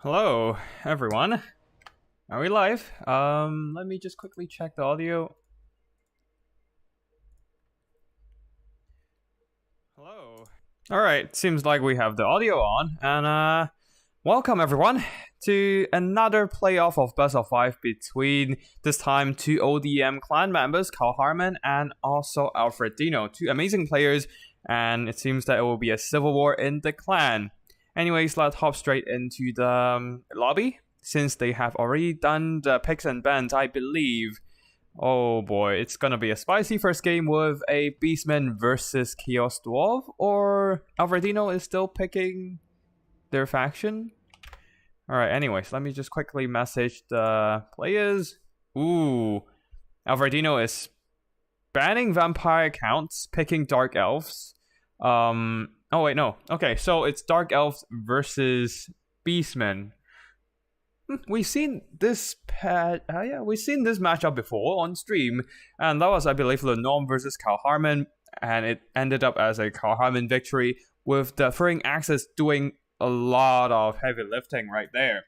Hello, everyone. Are we live? Let me just quickly check the audio. Hello. Alright, seems like we have the audio on. And welcome everyone to another playoff of Best of 5 between, this time, two ODM clan members, Kaarlhaarman and also Alfredino. Two amazing players, and it seems that it will be a civil war in the clan. Anyways, let's hop straight into the lobby, since they have already done the picks and bans, I believe. Oh boy, it's gonna be a spicy first game with a Beastmen versus Chaos Dwarf, or Alfredino is still picking their faction? Alright, anyways, let me just quickly message the players. Ooh, Alfredino is banning vampire accounts, picking Dark Elves. Oh wait, no. Okay, so it's Dark Elves versus Beastmen. We've seen this we've seen this matchup before on stream, and that was, I believe, the Norm versus Kaarlhaarman, and it ended up as a Kaarlhaarman victory, with the Throwing Axes doing a lot of heavy lifting right there.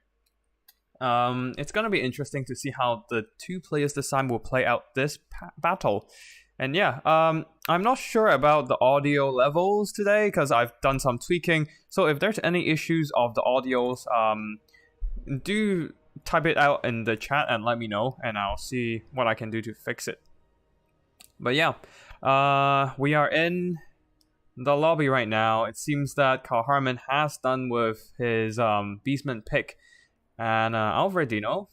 It's gonna be interesting to see how the two players this time will play out this battle. And yeah, I'm not sure about the audio levels today because I've done some tweaking. So if there's any issues of the audios, do type it out in the chat and let me know, and I'll see what I can do to fix it. But yeah, we are in the lobby right now. It seems that Kaarlhaarman has done with his Beastman pick, and Alfredino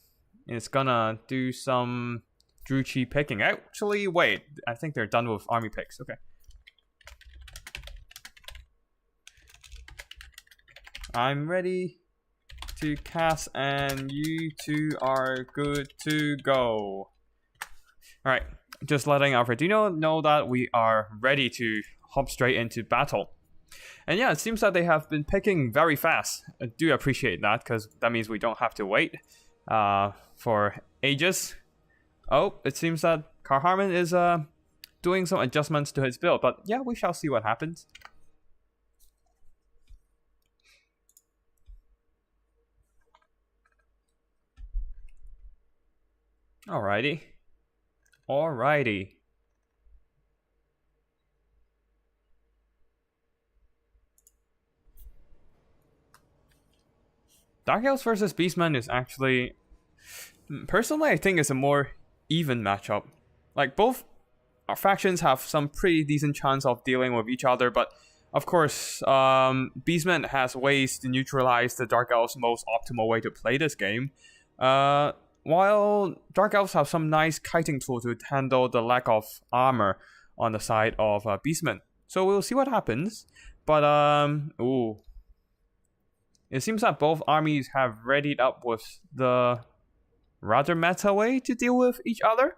is gonna do some Druchi picking. Actually, wait, I think they're done with army picks. Okay. I'm ready to cast, and you two are good to go. Alright, just letting Alfredino know that we are ready to hop straight into battle. And yeah, it seems that they have been picking very fast. I do appreciate that, because that means we don't have to wait for ages. Oh, it seems that Kaarlhaarman is doing some adjustments to his build, but yeah, we shall see what happens. Alrighty. Dark Elves versus Beastmen is actually, personally, I think it's a more even matchup. Like, both our factions have some pretty decent chance of dealing with each other, but of course, Beastmen has ways to neutralize the Dark Elves' most optimal way to play this game. While Dark Elves have some nice kiting tool to handle the lack of armor on the side of Beastmen. So we'll see what happens. But, ooh. It seems that both armies have readied up with the rather meta way to deal with each other.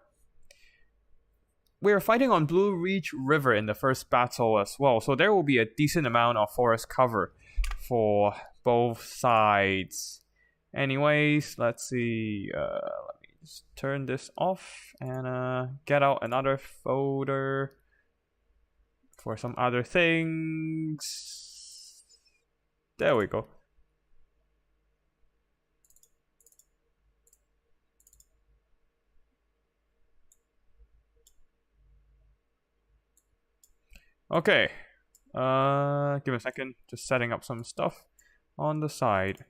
We are fighting on Blue Reach River in the first battle as well, so there will be a decent amount of forest cover for both sides. Anyways, let's see. Let me just turn this off and get out another folder for some other things. There we go. Okay, give me a second, just setting up some stuff on the side.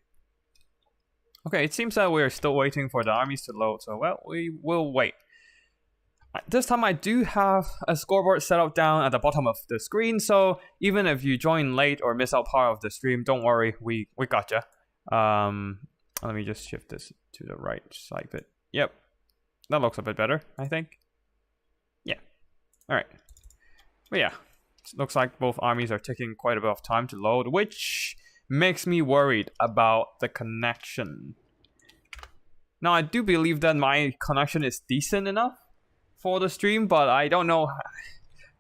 Okay, it seems that we're still waiting for the armies to load, so well, we will wait. This time I do have a scoreboard set up down at the bottom of the screen, so even if you join late or miss out part of the stream, don't worry, we gotcha. Let me just shift this to the right side bit. Yep, that looks a bit better, I think. Yeah, alright. But yeah. Looks like both armies are taking quite a bit of time to load, which makes me worried about the connection. Now, I do believe that my connection is decent enough for the stream, but I don't know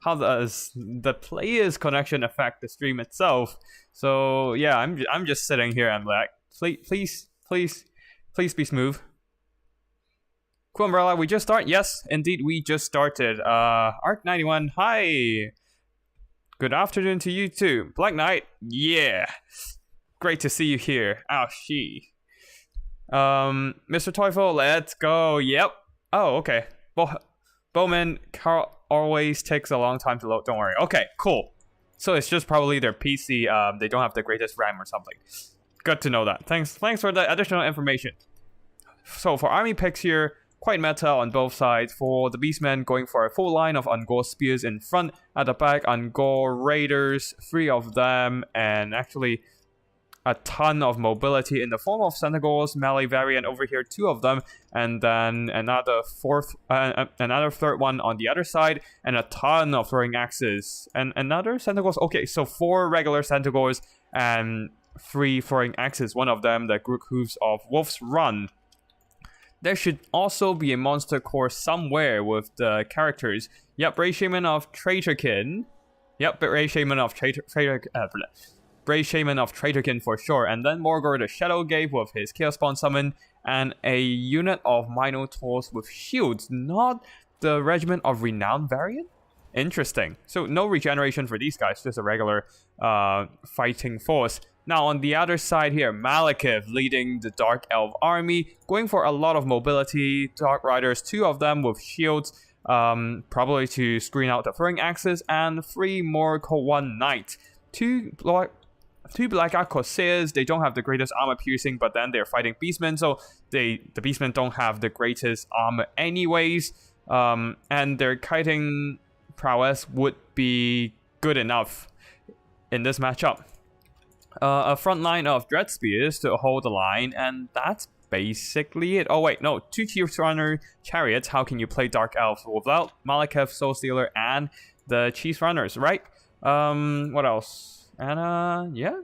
how does the player's connection affect the stream itself. So yeah, I'm just sitting here and like, please be smooth. Cool Umbrella, we just start? Yes, indeed, we just started. Arc91, hi. Good afternoon to you too. Black Knight, yeah. Great to see you here. Oh, she. Mr. Teufel, let's go. Yep. Oh, okay. Bowman always takes a long time to load. Don't worry. Okay, cool. So it's just probably their PC. They don't have the greatest RAM or something. Good to know that. Thanks for the additional information. So for army picks here, quite meta on both sides. For the Beastmen, going for a full line of Ungor spears in front. At the back, Ungor raiders, 3 of them, and actually a ton of mobility in the form of Centaurs, melee variant over here, 2 of them, and then another third one on the other side, and a ton of throwing axes, and another Centaurs. Okay, so 4 regular Centaurs and 3 throwing axes. One of them, the Grook Hooves of Wolf's Run. There should also be a monster core somewhere with the characters. Yep, Brave Shaman of Traitorkin. Yep, Brave Shaman of Brave Shaman of Traitorkin for sure. And then Morgor the Shadow Gave with his Chaos Spawn summon. And a unit of Minotaurs with shields. Not the Regiment of Renown variant? Interesting. So no regeneration for these guys, just a regular fighting force. Now on the other side here, Malekith leading the Dark Elf army, going for a lot of mobility. Dark Riders, 2 of them with shields, probably to screen out the throwing axes, and 3 more K1 Knights. 2 Black Corsairs. They don't have the greatest armor piercing, but then they're fighting Beastmen, so the Beastmen don't have the greatest armor anyways, and their kiting prowess would be good enough in this matchup. A front line of Dread Spears to hold the line, and that's basically it. Oh wait, no, 2 Chief Runner Chariots. How can you play Dark Elves without Malekith, Soul Stealer, and the Chief Runners, right? What else? And yeah,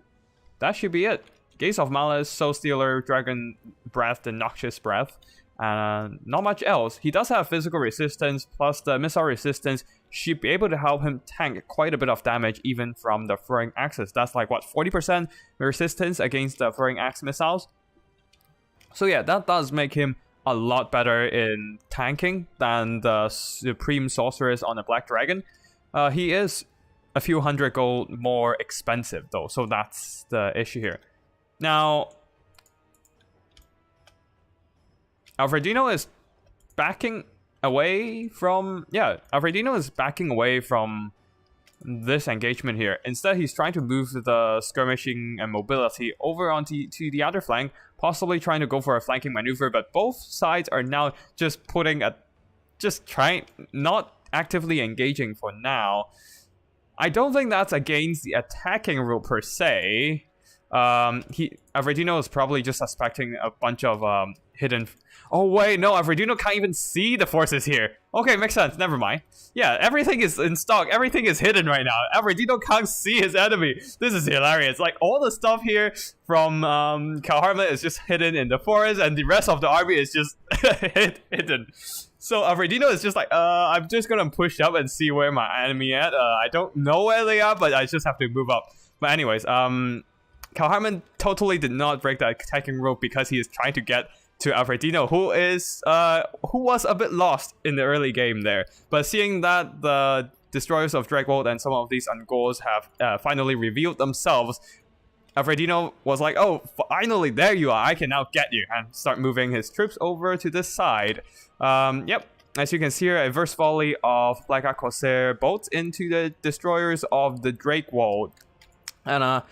that should be it. Gaze of Malice, Soul Stealer, Dragon Breath, the Noxious Breath. Not much else. He does have physical resistance, plus the missile resistance should be able to help him tank quite a bit of damage even from the throwing axes. That's like, what, 40% resistance against the throwing axe missiles? So yeah, that does make him a lot better in tanking than the Supreme Sorceress on the Black Dragon. He is a few hundred gold more expensive though, so that's the issue here. Now, Alfredino is backing away from... Yeah, Alfredino is backing away from this engagement here. Instead, he's trying to move the skirmishing and mobility over onto the other flank, possibly trying to go for a flanking maneuver, but both sides are now just not actively engaging for now. I don't think that's against the attacking rule per se. Alfredino is probably just suspecting a bunch of hidden... Oh wait, no, Alfredino can't even see the forces here. Okay, makes sense, never mind. Yeah, everything is in stock, everything is hidden right now. Alfredino can't see his enemy. This is hilarious. Like, all the stuff here from Kaarlhaarman is just hidden in the forest, and the rest of the army is just hidden. So Alfredino is just like, I'm just gonna push up and see where my enemy at. I don't know where they are, but I just have to move up. But anyways, Kaarlhaarman totally did not break the attacking rule because he is trying to get to Alfredino, who was a bit lost in the early game there. But seeing that the Destroyers of Dragwold and some of these Ungors have finally revealed themselves, Alfredino was like, oh, finally, there you are, I can now get you, and start moving his troops over to this side. Yep, as you can see here, a verse volley of Black Corsair bolts into the Destroyers of the Drakewold. And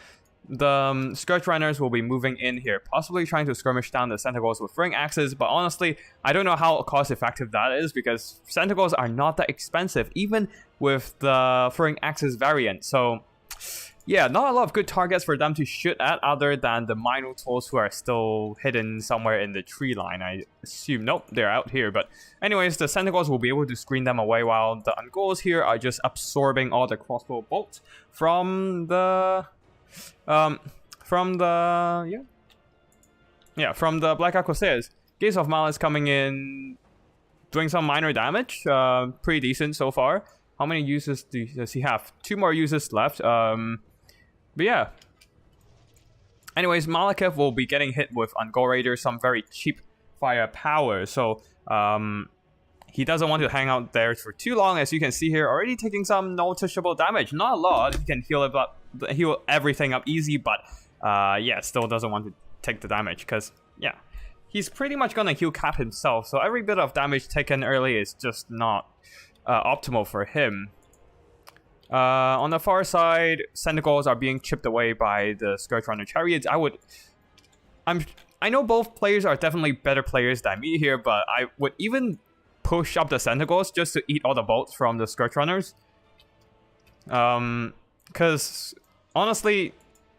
the Scourge Runners will be moving in here, possibly trying to skirmish down the Centaurs with throwing axes, but honestly, I don't know how cost-effective that is, because Centaurs are not that expensive, even with the throwing axes variant. So, yeah, not a lot of good targets for them to shoot at, other than the Minotaurs, who are still hidden somewhere in the tree line, I assume. Nope, they're out here, but anyways, the Centaurs will be able to screen them away, while the Ungors here are just absorbing all the crossbow bolts from the... from the Black Corsairs. Gaze of Malice coming in, doing some minor damage. Pretty decent so far. How many uses does he have? 2 more uses left. But yeah. Anyways, Malekith will be getting hit with Ungor Raiders, some very cheap firepower. So he doesn't want to hang out there for too long. As you can see here, already taking some noticeable damage. Not a lot. He can heal everything up easy, but yeah, still doesn't want to take the damage because, yeah, he's pretty much gonna heal cap himself, so every bit of damage taken early is just not optimal for him. On the far side, Sentinels are being chipped away by the Scourge Runner Chariots. I know both players are definitely better players than me here, but I would even push up the Sentinels just to eat all the bolts from the Scourge Runners. Because honestly,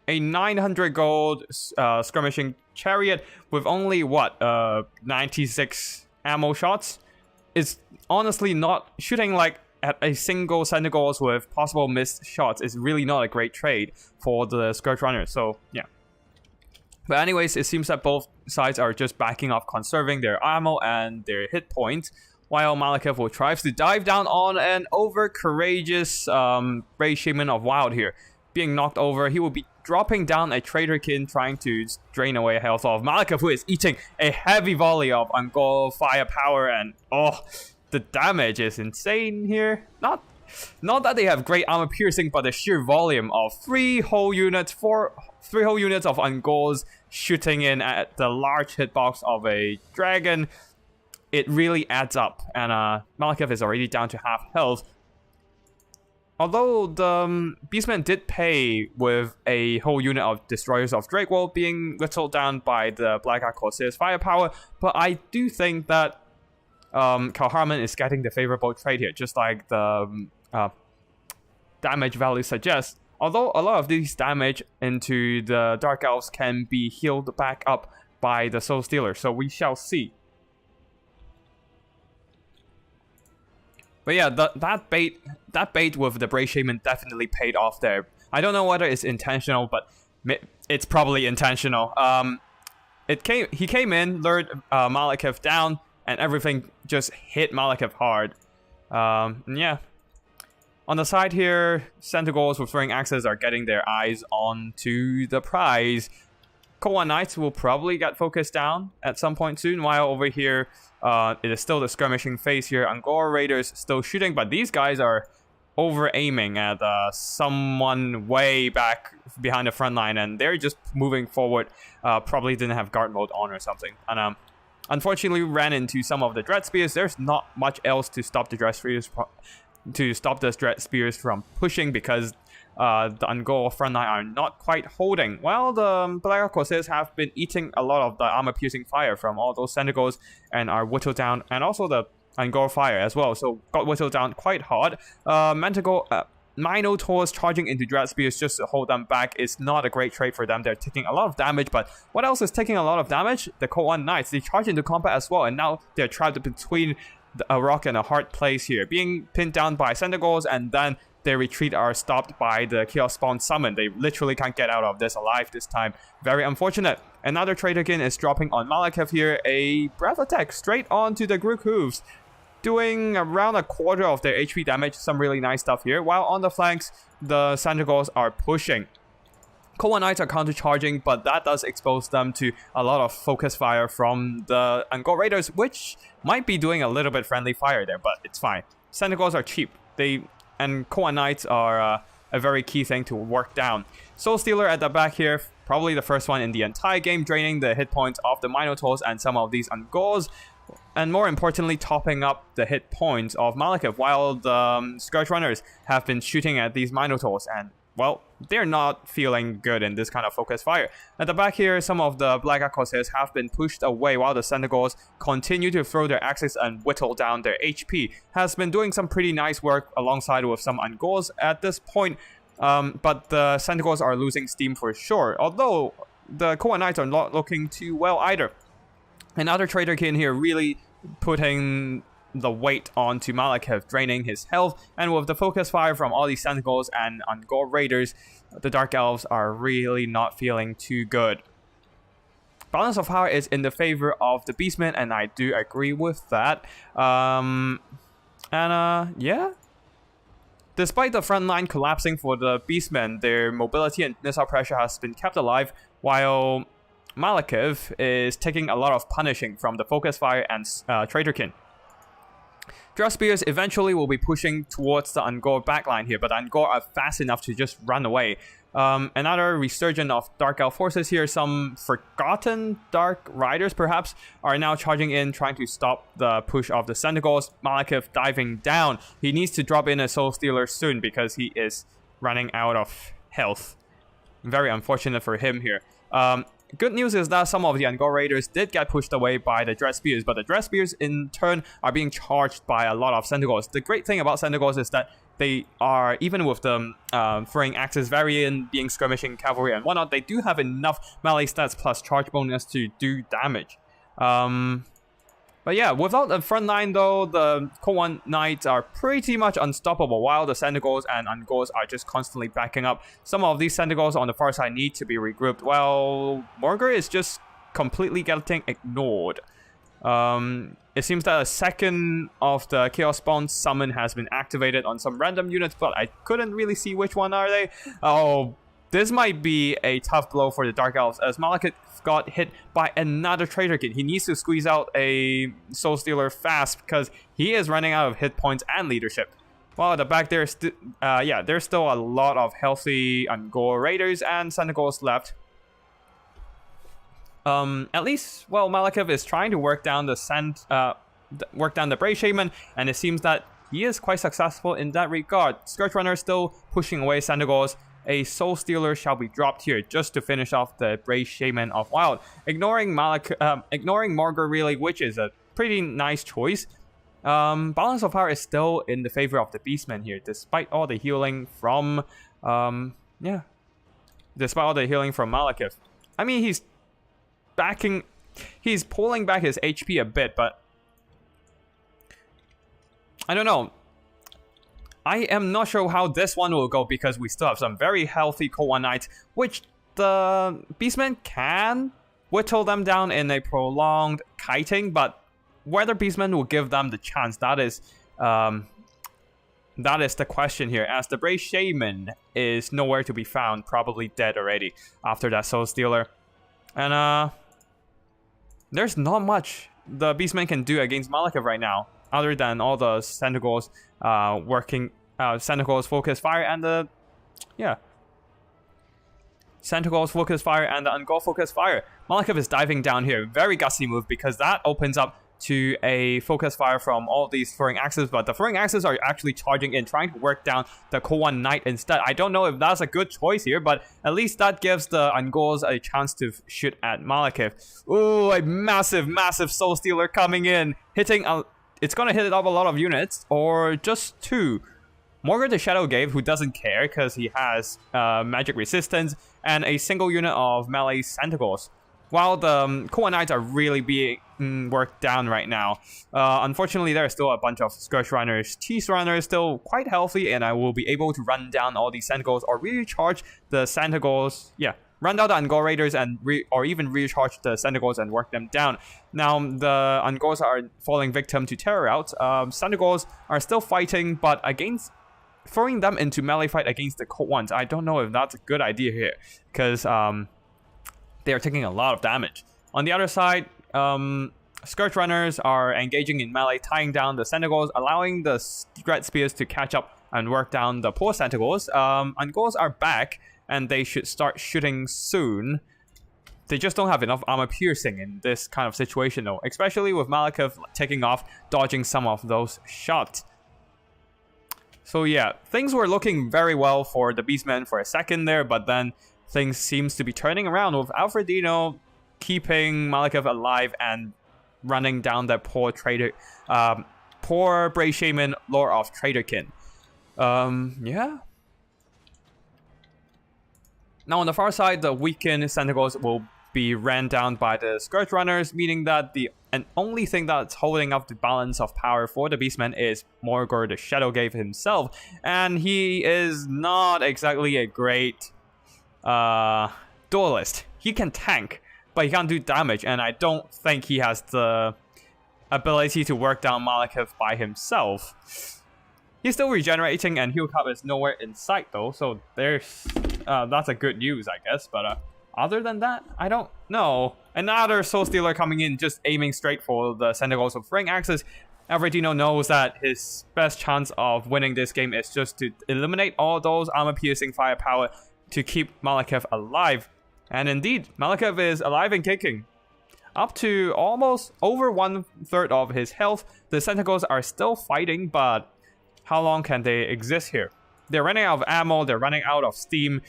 a 900 gold skirmishing chariot with only what 96 ammo shots is honestly not shooting like at a single Sentinels with possible missed shots is really not a great trade for the Scourge Runner. So yeah. But anyways, it seems that both sides are just backing off, conserving their ammo and their hit points, while Malekith will try to dive down on an over-courageous Brave Shaman of Wild here. Being knocked over, he will be dropping down a Traderkin, trying to drain away health of Malekith, who is eating a heavy volley of Ungol firepower, and oh, the damage is insane here. Not that they have great armor piercing, but the sheer volume of three whole units of Ungols shooting in at the large hitbox of a dragon, it really adds up. And Malekith is already down to half health. Although the Beastmen did pay with a whole unit of Destroyers of Drakewall being whittled down by the Black Ark Corsair's firepower, but I do think that Kaarlhaarman is getting the favorable trade here, just like the damage value suggests. Although a lot of these damage into the Dark Elves can be healed back up by the Soul Stealer, so we shall see. But yeah, that bait with the Brave Shaman definitely paid off there. I don't know whether it's intentional, but it's probably intentional. He came in, lured Malekith down, and everything just hit Malekith hard. And yeah. On the side here, Sentinels with throwing axes are getting their eyes onto the prize. Cold One Knights will probably get focused down at some point soon, while over here, it is still the skirmishing phase here. Ungor Raiders still shooting, but these guys are over-aiming at someone way back behind the front line, and they're just moving forward. Probably didn't have guard mode on or something. And unfortunately, ran into some of the Dread Spears. There's not much else to stop the Dread Spears from pushing, because the Ungol front line are not quite holding. While the Black Ark Corsairs have been eating a lot of the armor-piercing fire from all those Sentinels and are whittled down, and also the Ungol fire as well, so got whittled down quite hard. Minotaurs charging into Dread Spears just to hold them back is not a great trade for them. They're taking a lot of damage, but what else is taking a lot of damage? The Cold One Knights. They charge into combat as well, and now they're trapped between a rock and a hard place here, being pinned down by Sentinels, and then their retreat are stopped by the Chaos Spawn Summon. They literally can't get out of this alive this time. Very unfortunate. Another Traderkin is dropping on Malekith here. A breath attack straight onto the Grook Hooves, doing around a quarter of their HP damage. Some really nice stuff here. While on the flanks, the Sentinels are pushing. Cold One Knights are counter-charging, but that does expose them to a lot of focus fire from the Ungol Raiders, which might be doing a little bit friendly fire there, but it's fine. Sentinels are cheap. And Cold One Knights are a very key thing to work down. Soul Stealer at the back here, probably the first one in the entire game, draining the hit points of the Minotaurs and some of these Ungols, and more importantly, topping up the hit points of Malekith, while the Scourge Runners have been shooting at these Minotaurs, and well, they're not feeling good in this kind of focus fire. At the back here, some of the Black Ark Corsairs have been pushed away, while the Sentinels continue to throw their axes and whittle down their HP. Has been doing some pretty nice work alongside with some Ungols at this point, but the Sentinels are losing steam for sure, although the Cold One Knights are not looking too well either. Another Traderkin here really putting the weight onto Malekith, draining his health, and with the focus fire from all these Sentinels and Ungol Raiders, the Dark Elves are really not feeling too good. Balance of power is in the favor of the Beastmen, and I do agree with that. Yeah. Despite the front line collapsing for the Beastmen, their mobility and missile pressure has been kept alive, while Malekith is taking a lot of punishing from the focus fire and Traderkin. Dread Spears eventually will be pushing towards the Ungol backline here, but Ungol are fast enough to just run away. Another resurgence of Dark Elf forces here. Some forgotten Dark Riders, perhaps, are now charging in, trying to stop the push of the Centaurs. Malekith diving down. He needs to drop in a Soul Stealer soon because he is running out of health. Very unfortunate for him here. Good news is that some of the Ungor Raiders did get pushed away by the Dread Spears, but the Dread Spears in turn are being charged by a lot of Centaurs. The great thing about Centaurs is that they are, even with the throwing axes variant, being skirmishing cavalry and whatnot, they do have enough melee stats plus charge bonus to do damage. But yeah, without the front line though, the Cold One Knights are pretty much unstoppable, while the Centaurs and Ungors are just constantly backing up. Some of these Centaurs on the far side need to be regrouped, while Morgr is just completely getting ignored. It seems that a second of the Chaos Spawn summon has been activated on some random units, but I couldn't really see which one are they. Oh, this might be a tough blow for the Dark Elves, as Malekith got hit by another Traitor King. He needs to squeeze out a Soul Stealer fast because he is running out of hit points and leadership. While at the back there's still a lot of healthy Ungor Raiders and Centaurs left. At least, well, Malekith is trying to work down the Brave Shaman, and it seems that he is quite successful in that regard. Scourge Runner still pushing away Centaurs. A Soul Stealer shall be dropped here just to finish off the Brave Shaman of Wild. Ignoring Morgr really, which is a pretty nice choice. Balance of power is still in the favor of the Beastmen here, despite all the healing from Malekith. I mean, he's pulling back his HP a bit, but I don't know. I am not sure how this one will go because we still have some very healthy Cold One Knights, which the Beastmen can whittle them down in a prolonged kiting, but whether Beastmen will give them the chance, that is the question here, as the Brave Shaman is nowhere to be found, probably dead already after that Soul Stealer. And there's not much the Beastmen can do against Malekith right now, other than all the Centaurs Centaurs focus fire and the Centaurs focus fire and the Ungor focus fire. Malekith is diving down here. Very gutsy move because that opens up to a focus fire from all these throwing axes, but the throwing axes are actually charging in, trying to work down the Cold One Knight instead. I don't know if that's a good choice here, but at least that gives the Ungors a chance to shoot at Malekith. Ooh, a massive Soul Stealer coming in, hitting it's gonna hit up a lot of units, or just two. Morgr the Shadowgave, who doesn't care because he has magic resistance, and a single unit of melee Centaurs. While the Cold One Knights are really being worked down right now. Unfortunately, there are still a bunch of Scourge Runners. Cheese Runners still quite healthy, and I will be able to run down all these Centaurs or recharge the Centaurs. Yeah, run down the Ungor Raiders and or even recharge the Centaurs and work them down. Now, the Ungors are falling victim to Terror Out. Centaurs are still fighting, but against throwing them into melee fight against the Cold Ones, I don't know if that's a good idea here, because they are taking a lot of damage. On the other side, Scourge Runners are engaging in melee, tying down the Centaurs, allowing the Dread Spears to catch up and work down the poor Centaurs. Ungors are back, and they should start shooting soon. They just don't have enough armor piercing in this kind of situation though, especially with Malekith taking off, dodging some of those shots. So yeah, things were looking very well for the Beastmen for a second there, but then things seems to be turning around with Alfredino keeping Malekith alive and running down that poor Brave Shaman Lord of Traitorkin. Yeah. Now on the far side, the weakened Centaurs will be ran down by the Scourge Runners, meaning that the only thing that's holding up the balance of power for the Beastmen is Morgr the Shadowgave himself, and he is not exactly a great duelist. He can tank, but he can't do damage, and I don't think he has the ability to work down Malekith by himself. He's still regenerating, and Heal Cup is nowhere in sight though, so there's that's a good news, I guess, but other than that, I don't know. Another Soul Stealer coming in, just aiming straight for the Centaurs with Ring Axes. Alfredino knows that his best chance of winning this game is just to eliminate all those armor-piercing firepower, to keep Malekith alive. And indeed, Malekith is alive and kicking. Up to almost over 1/3 of his health, the Sentinels are still fighting, but how long can they exist here? They're running out of ammo, they're running out of steam.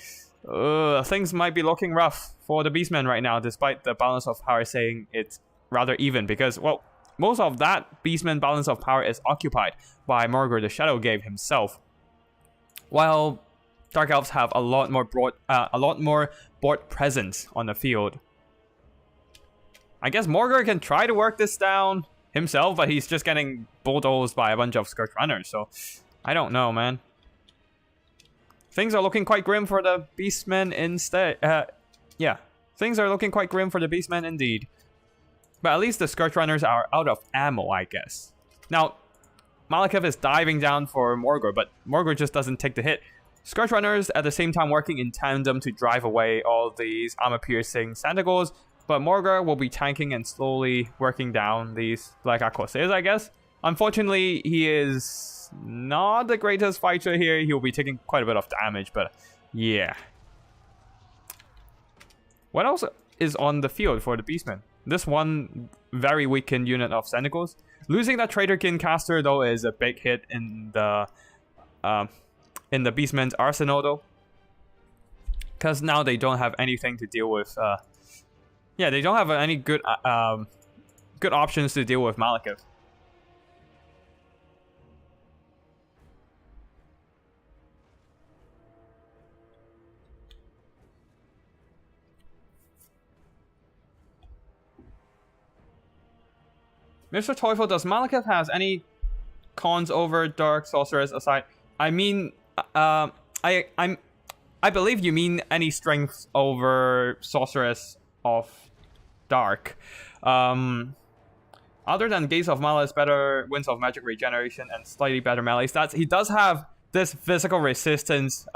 Things might be looking rough for the Beastmen right now, despite the balance of power saying it's rather even, because, well, most of that Beastmen balance of power is occupied by Morgr the Shadowgave himself. While Dark Elves have a lot more board presence on the field. I guess Morgr can try to work this down himself, but he's just getting bulldozed by a bunch of Scourge Runners, so I don't know, man. Things are looking quite grim for the Beastmen instead. Yeah, things are looking quite grim for the Beastmen indeed. But at least the Scourge Runners are out of ammo, I guess. Now, Malekith is diving down for Morgr, but Morgr just doesn't take the hit. Scourge Runners at the same time working in tandem to drive away all these armor-piercing Sandigals, but Morgr will be tanking and slowly working down these Black Aquases, I guess. Unfortunately, he is not the greatest fighter here. He will be taking quite a bit of damage, but yeah. What else is on the field for the Beastmen? This one very weakened unit of Sentinels. Losing that Traitorkin caster, though, is a big hit in the Beastmen's arsenal, though. Because now they don't have anything to deal with. Yeah, they don't have any good options to deal with Malekith. Mr. Teufel, does Malekith has any cons over Dark Sorceress aside? I mean, I believe you mean any strengths over Sorceress of Dark. Other than Gaze of Malice, better Winds of Magic Regeneration, and slightly better melee stats, he does have this physical resistance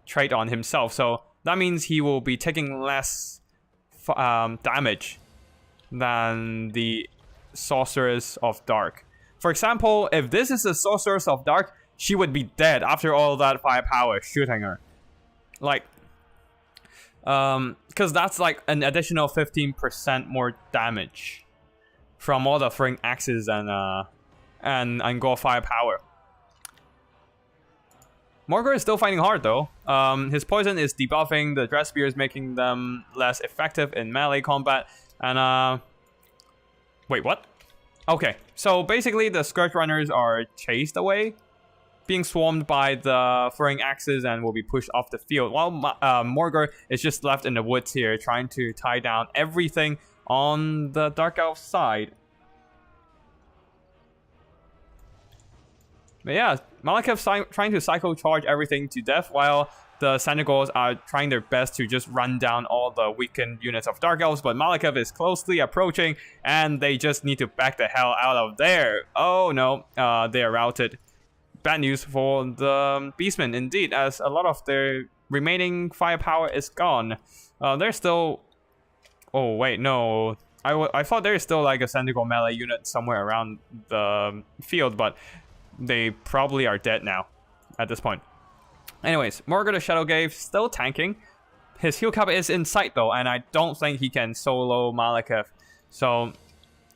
trait on himself, so that means he will be taking less damage than the Sorceress of Dark. For example, if this is the Sorceress of Dark, she would be dead after all that firepower shooting her. Like, because that's like an additional 15% more damage from all the throwing axes and Gore firepower. Morgr is still fighting hard though. His poison is debuffing the Dread Spears, making them less effective in melee combat. And wait, what? Okay, so basically the Scourge Runners are chased away, being swarmed by the throwing axes, and will be pushed off the field, while Morgr is just left in the woods here, trying to tie down everything on the Dark Elf side. But yeah, Malekith trying to psycho charge everything to death, while the Sentinels are trying their best to just run down all the weakened units of Dark Elves, but Malekith is closely approaching, and they just need to back the hell out of there. Oh no, they are routed. Bad news for the Beastmen, indeed, as a lot of their remaining firepower is gone. They're still... Oh, wait, no. I thought there's still like a Sentinel melee unit somewhere around the field, but they probably are dead now at this point. Anyways, Morgr the Shadowgave still tanking. His heal cap is in sight though, and I don't think he can solo Malekith. So,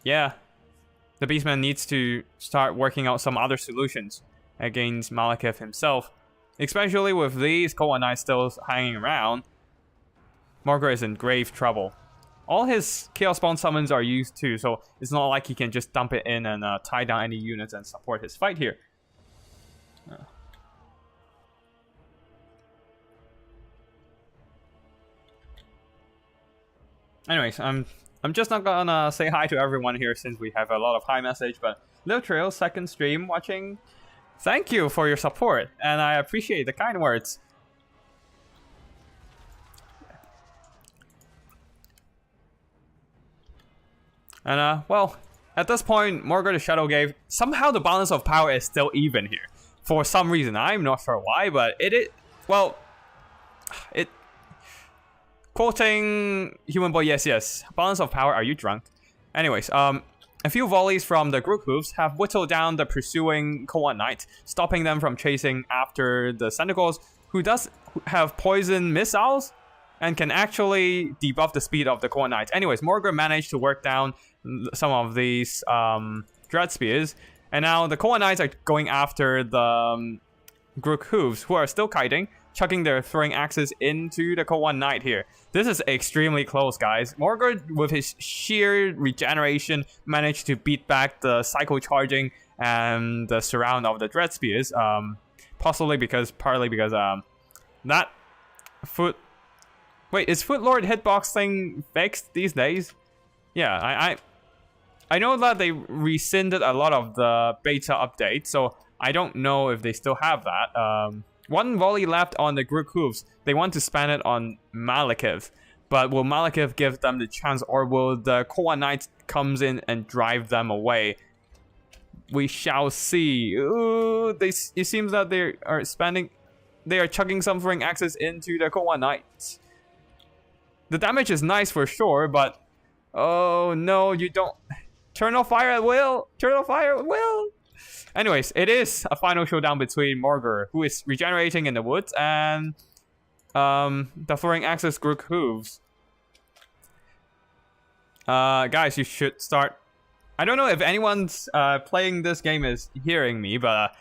yeah. The Beastman needs to start working out some other solutions against Malekith himself. Especially with these Cold Knights still hanging around. Morgr is in grave trouble. All his Chaos Spawn summons are used too, so it's not like he can just dump it in and tie down any units and support his fight here. Anyways, I'm just not gonna say hi to everyone here since we have a lot of hi message, but Lil Trail, second stream watching. Thank you for your support, and I appreciate the kind words. And well, at this point, Morgr the Shadowgave, somehow the balance of power is still even here. For some reason, I'm not sure why, but well, quoting Human Boy, yes, balance of power, are you drunk? Anyways, a few volleys from the group hooves have whittled down the pursuing Cold Knight, stopping them from chasing after the Sentinels, who does have poison missiles and can actually debuff the speed of the Cold Knights. Anyways, Morgr managed to work down some of these Dread Spears, and now the Cold Knights are going after the Grook Hooves, who are still kiting, chucking their throwing axes into the Cold Knight here. This is extremely close, guys. Morgr, with his sheer regeneration, managed to beat back the cycle charging and the surround of the Dread Spears. Partly because that foot. Wait, is Footlord hitbox thing fixed these days? Yeah, I know that they rescinded a lot of the beta updates, so I don't know if they still have that. One volley left on the Grook Hooves. They want to spam it on Malekith, but will Malekith give them the chance, or will the Cold Knights comes in and drive them away? We shall see. Ooh, it seems that they are spending. They are chucking some throwing axes into the Cold Knights. The damage is nice for sure, but oh no, you don't turn off fire at will. Turn off fire at will. Anyways, it is a final showdown between Morgr, who is regenerating in the woods, and the throwing axes Grook Hooves. Guys, you should start. I don't know if anyone's playing this game is hearing me, but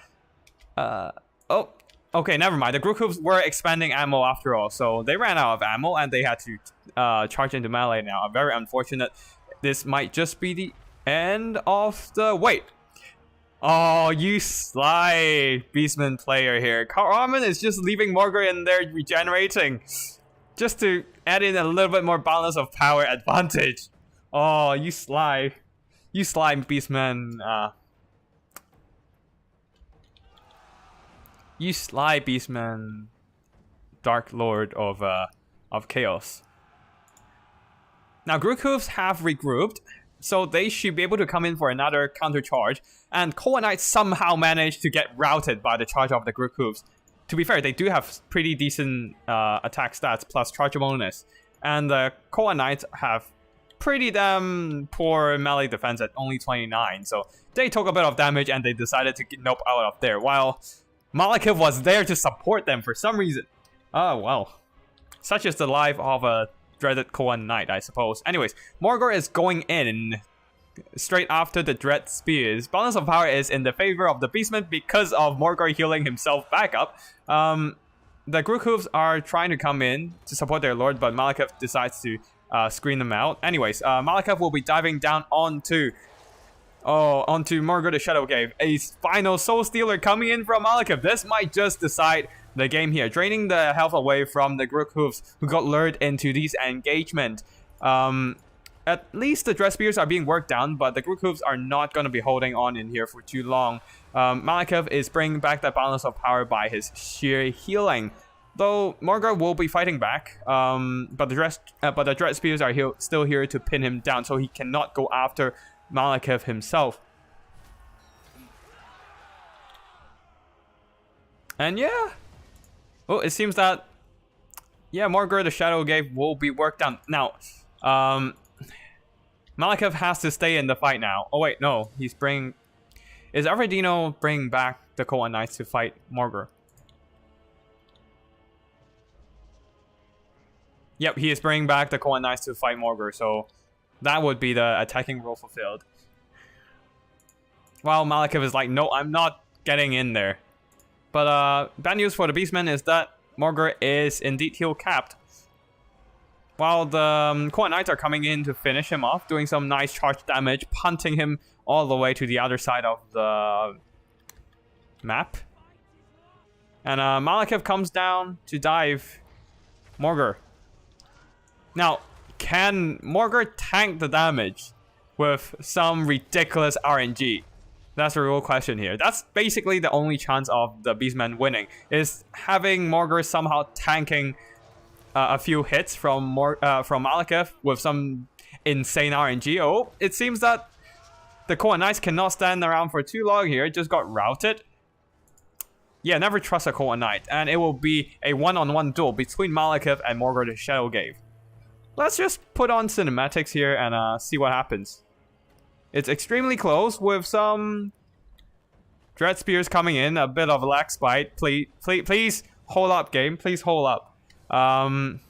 oh, okay, never mind. The Grook Hooves were expanding ammo after all, so they ran out of ammo and they had to charge into melee now. Very unfortunate. This might just be the end of the wait. Oh, you sly Beastmen player here. Kaarlhaarman is just leaving Morgr in there regenerating, just to add in a little bit more balance of power advantage. Oh, you sly Beastmen. You sly Beastmen, Dark Lord of Chaos. Now, Grook Hooves have regrouped, so they should be able to come in for another counter charge. And Cold Knights somehow managed to get routed by the charge of the Grook Hooves. To be fair, they do have pretty decent attack stats plus charge bonus, and the Cold Knights have pretty damn poor melee defense at only 29. So they took a bit of damage and they decided to get nope out of there, while Malekith was there to support them for some reason. Oh well, such is the life of a dreaded Cold Knight, I suppose. Anyways, Morgr is going in straight after the Dread Spears. Balance of power is in the favor of the Beastmen because of Morgr healing himself back up. The Grook Hooves are trying to come in to support their lord, but Malekith decides to screen them out. Anyways, Malekith will be diving down onto Morgr the Shadow Cave. A final Soul Stealer coming in from Malekith. This might just decide the game here, draining the health away from the Grook Hooves, who got lured into this engagement. At least the Dread Spears are being worked down, but the Grook Hooves are not going to be holding on in here for too long. Malekith is bringing back that balance of power by his sheer healing. Though Morgr will be fighting back, but the Dread Spears are still here to pin him down, so he cannot go after Malekith himself. And yeah, well, it seems that Morgr the Shadow Cave will be worked down now. Malekith has to stay in the fight now. Oh wait, no, is Alfredino bringing back the Cold Knights to fight Morgr? Yep, he is bringing back the Cold Knights to fight Morgr, so that would be the attacking role fulfilled. While Malekith is like, no, I'm not getting in there. But bad news for the Beastmen is that Morgr is indeed heal capped. While the Cold Knights are coming in to finish him off, doing some nice charge damage, punting him all the way to the other side of the map. And Malekith comes down to dive Morgr. Now, can Morgr tank the damage with some ridiculous RNG? That's the real question here. That's basically the only chance of the Beastmen winning, is having Morgr somehow tanking a few hits from Malekith with some insane RNG. Oh, it seems that the Cold Knights cannot stand around for too long here. It just got routed. Yeah, never trust a Cold Knight, and it will be a one-on-one duel between Malekith and Morgr the Shadow Cave. Let's just put on cinematics here and see what happens. It's extremely close with some Dread Spears coming in, a bit of a lag spite. Please Hold up, game. Please hold up. Morgar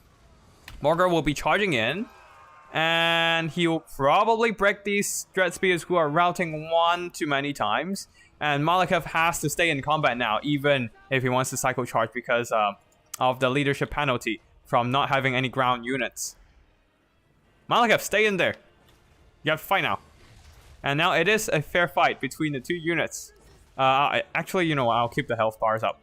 will be charging in. And he'll probably break these Dread Spears who are routing one too many times. And Malekith has to stay in combat now, even if he wants to cycle charge because of the leadership penalty from not having any ground units. Malekith, stay in there. You have to fight now. And now it is a fair fight between the two units. Actually, you know what? I'll keep the health bars up.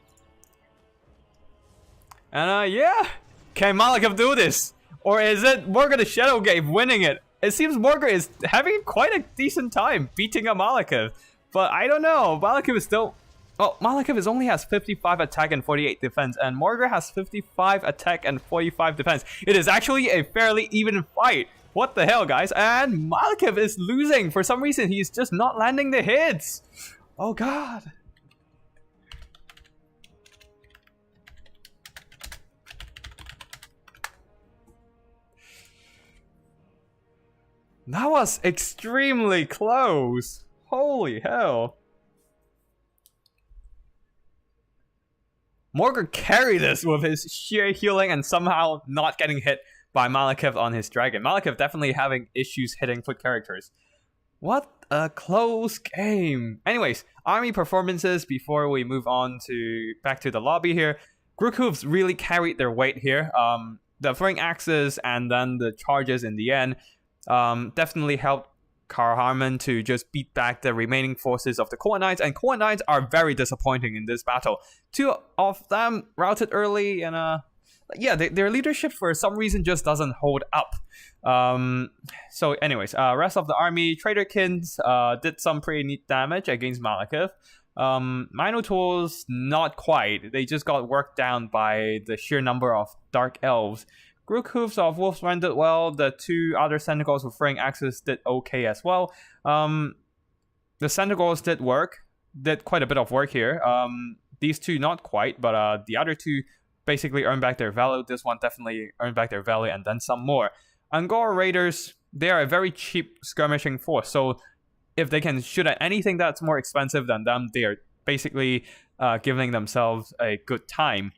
And yeah. Can Malekith do this? Or is it Morgar the Shadowgate winning it? It seems Morgar is having quite a decent time beating up Malekith. But I don't know. Malekith is still... Oh, Malekith only has 55 attack and 48 defense. And Morgar has 55 attack and 45 defense. It is actually a fairly even fight. What the hell, guys? And Malekith is losing. For some reason, he's just not landing the hits. Oh, God. That was extremely close. Holy hell. Morgar carried this with his sheer healing and somehow not getting hit by Malekith on his dragon. Malekith definitely having issues hitting foot characters. What a close game. Anyways, army performances before we move on to back to the lobby here. Grookhoofs really carried their weight here. The throwing axes and then the charges in the end definitely helped Kaarlhaarman to just beat back the remaining forces of the Khorne Knights, and Khorne Knights are very disappointing in this battle. Two of them routed early, and yeah, their leadership for some reason just doesn't hold up. So anyways, rest of the army, Traderkins did some pretty neat damage against Malekith. Minotaurs, not quite. They just got worked down by the sheer number of Dark Elves. Grookhoofs of Wolves rendered well. The two other Sentinels with throwing axes did okay as well. The Sentinels did work. Did quite a bit of work here. These two not quite, but the other two basically earned back their value. This one definitely earned back their value and then some more. Angora Raiders, they are a very cheap skirmishing force. So if they can shoot at anything that's more expensive than them, they are basically giving themselves a good time.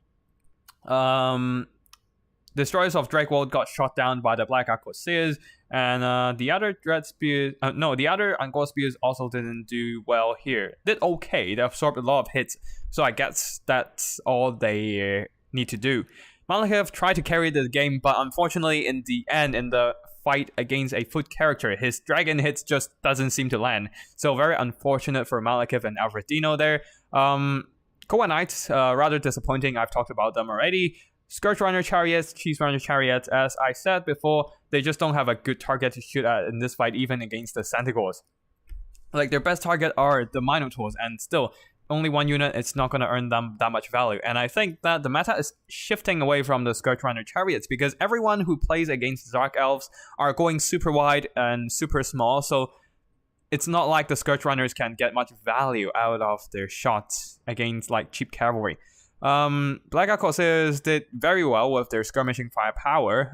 Destroyers of Drakewold got shot down by the Black Arquebusiers, and the other Dread Spears, the other Angora Spears also didn't do well here. Did okay, they absorbed a lot of hits, so I guess that's all they need to do. Malekith tried to carry the game, but unfortunately in the end, in the fight against a foot character, his dragon hits just doesn't seem to land. So very unfortunate for Malekith and Alfredino there. Khorne Knights, rather disappointing, I've talked about them already. Scourge Runner Chariots, Cheese Runner Chariots, as I said before, they just don't have a good target to shoot at in this fight, even against the Sentinels. Like, their best target are the Minotaurs, and still, only one unit, it's not going to earn them that much value. And I think that the meta is shifting away from the Scourge Runner Chariots, because everyone who plays against Dark Elves are going super wide and super small, so it's not like the Scourge Runners can get much value out of their shots against, like, cheap cavalry. Black Arquebusiers did very well with their skirmishing firepower.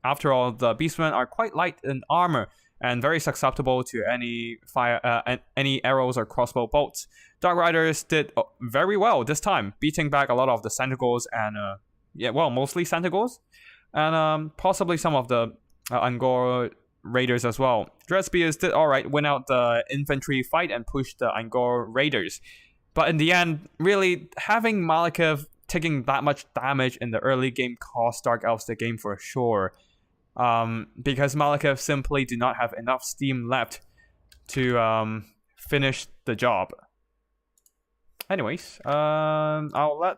After all, the Beastmen are quite light in armor and very susceptible to any fire, any arrows or crossbow bolts. Dark Riders did very well this time, beating back a lot of the Sentinels and mostly Sentinels, and possibly some of the Angora Raiders as well. Dread Spears did alright, win out the infantry fight and pushed the Angora Raiders. But in the end, really, having Malekith taking that much damage in the early game cost Dark Elves the game for sure. Because Malekith simply do not have enough steam left to finish the job. Anyways, I'll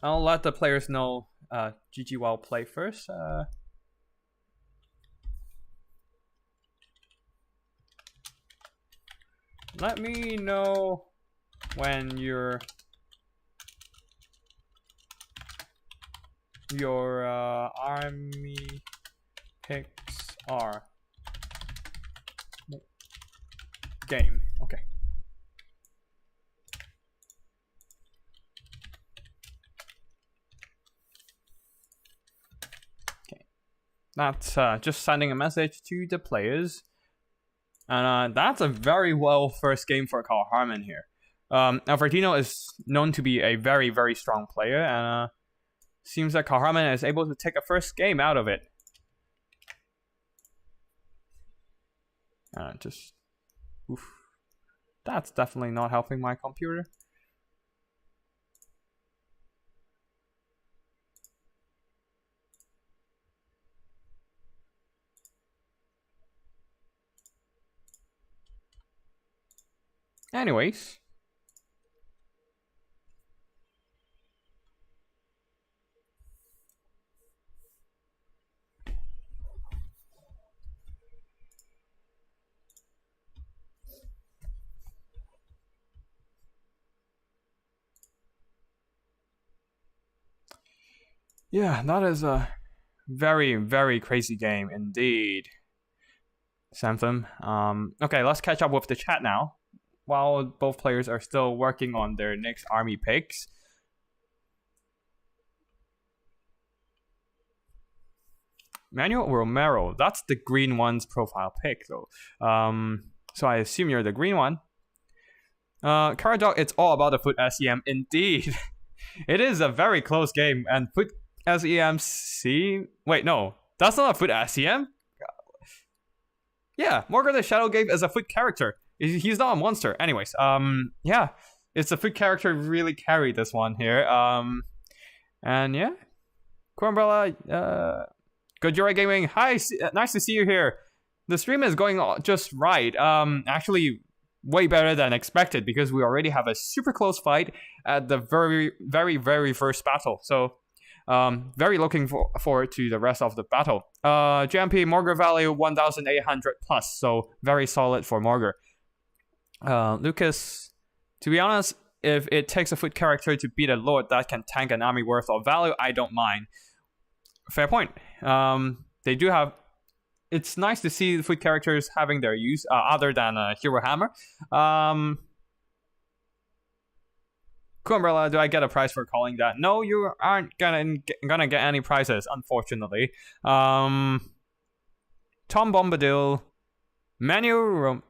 let the players know GG well play first. Let me know when your army picks are game. Okay. Okay. That's just sending a message to the players. And that's a very well first game for Kaarlhaarman here. Alfredino is known to be a very, very strong player, and seems like Kaarlhaarman is able to take a first game out of it. Just, oof. That's definitely not helping my computer. Anyways. Yeah, that is a very, very crazy game indeed. Samtham. Okay, let's catch up with the chat now. While both players are still working on their next army picks. Manuel Romero, that's the green one's profile pick though. So I assume you're the green one. Karadog, it's all about the Foot SEM indeed. It is a very close game, and Foot SEMC. Wait, no, that's not a Foot SEM. Yeah, Morgan the Shadowgate is a Foot character. He's not a monster. Anyways, yeah, it's a Foot character really carried this one here. And yeah, Umbrella, Good Joy Gaming. Hi, nice to see you here. The stream is going just right. Actually, way better than expected because we already have a super close fight at the very, very, very first battle. So, very looking forward to the rest of the battle. GMP Morgar value 1,800 plus, so very solid for Morgar. Lucas, to be honest, if it takes a Foot character to beat a Lord that can tank an army worth of value, I don't mind. Fair point. They do have. It's nice to see the Foot characters having their use other than Hero Hammer. Cool Umbrella, do I get a prize for calling that? No, you aren't gonna get any prizes, unfortunately. Tom Bombadil, Manuel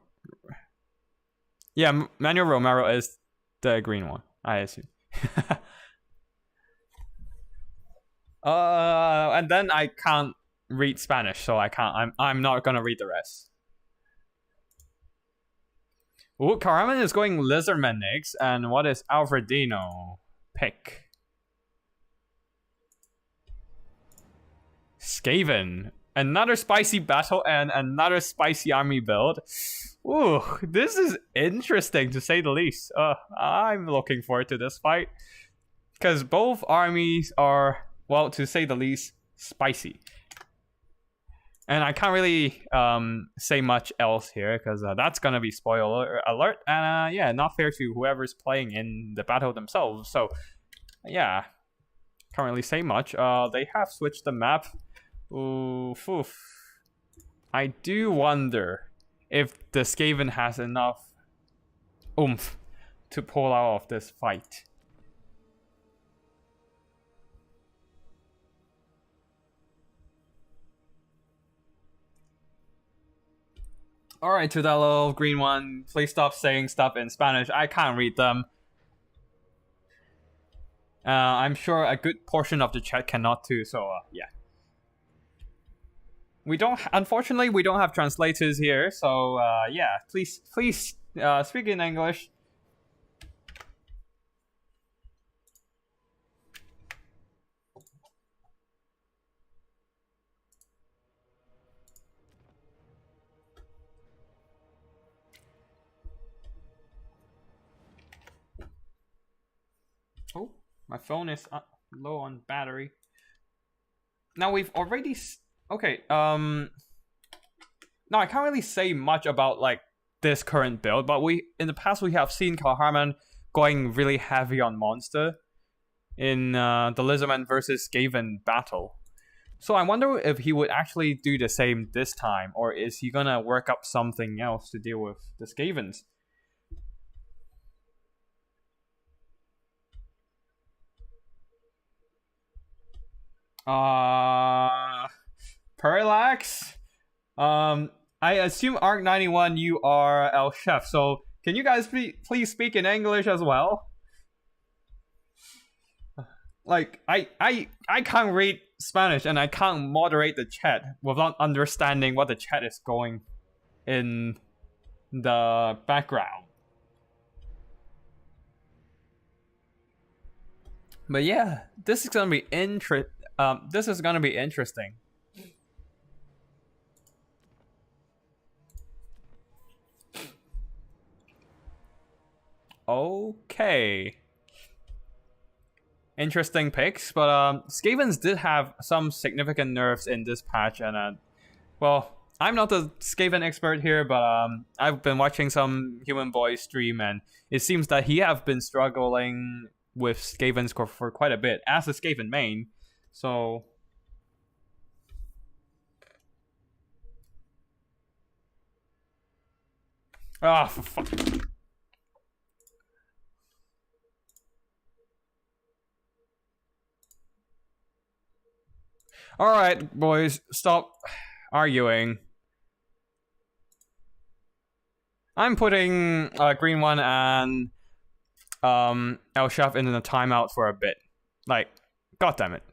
Romero is the green one, I assume. And then I can't read Spanish, so I'm not gonna read the rest. Ooh, Kaarlhaarman is going Lizardmen next, and what is Alfredino pick? Skaven. Another spicy battle and another spicy army build. Ooh, this is interesting to say the least. I'm looking forward to this fight. Because both armies are, well, to say the least, spicy. And I can't really say much else here because that's going to be spoiler alert. And yeah, not fair to whoever's playing in the battle themselves. So yeah, can't really say much. They have switched the map. Oof. I do wonder if the Skaven has enough oomph to pull out of this fight. Alright, to that little green one, please stop saying stuff in Spanish. I can't read them. I'm sure a good portion of the chat cannot too, so yeah. Unfortunately, we don't have translators here, so yeah, please speak in English. Oh, my phone is low on battery. Now we've already okay. Now I can't really say much about like this current build, but in the past we have seen Kaarlhaarman going really heavy on monster in the Lizardmen versus Skaven battle. So I wonder if he would actually do the same this time, or is he gonna work up something else to deal with the Skavens? Parallax. I assume Arc 91 you are El Chef, so Can you guys please speak in English as well? Like, I can't read Spanish and I can't moderate the chat without understanding what the chat is going in the background. But yeah, this is gonna be interesting. Okay. Interesting picks, but Skavens did have some significant nerfs in this patch, and well, I'm not the Skaven expert here, but I've been watching some Human Boy stream, and it seems that he have been struggling with Skavens for quite a bit as a Skaven main. So for fuck. Alright, boys, stop arguing. I'm putting green one and Elshaf in the timeout for a bit. Like, god damn it.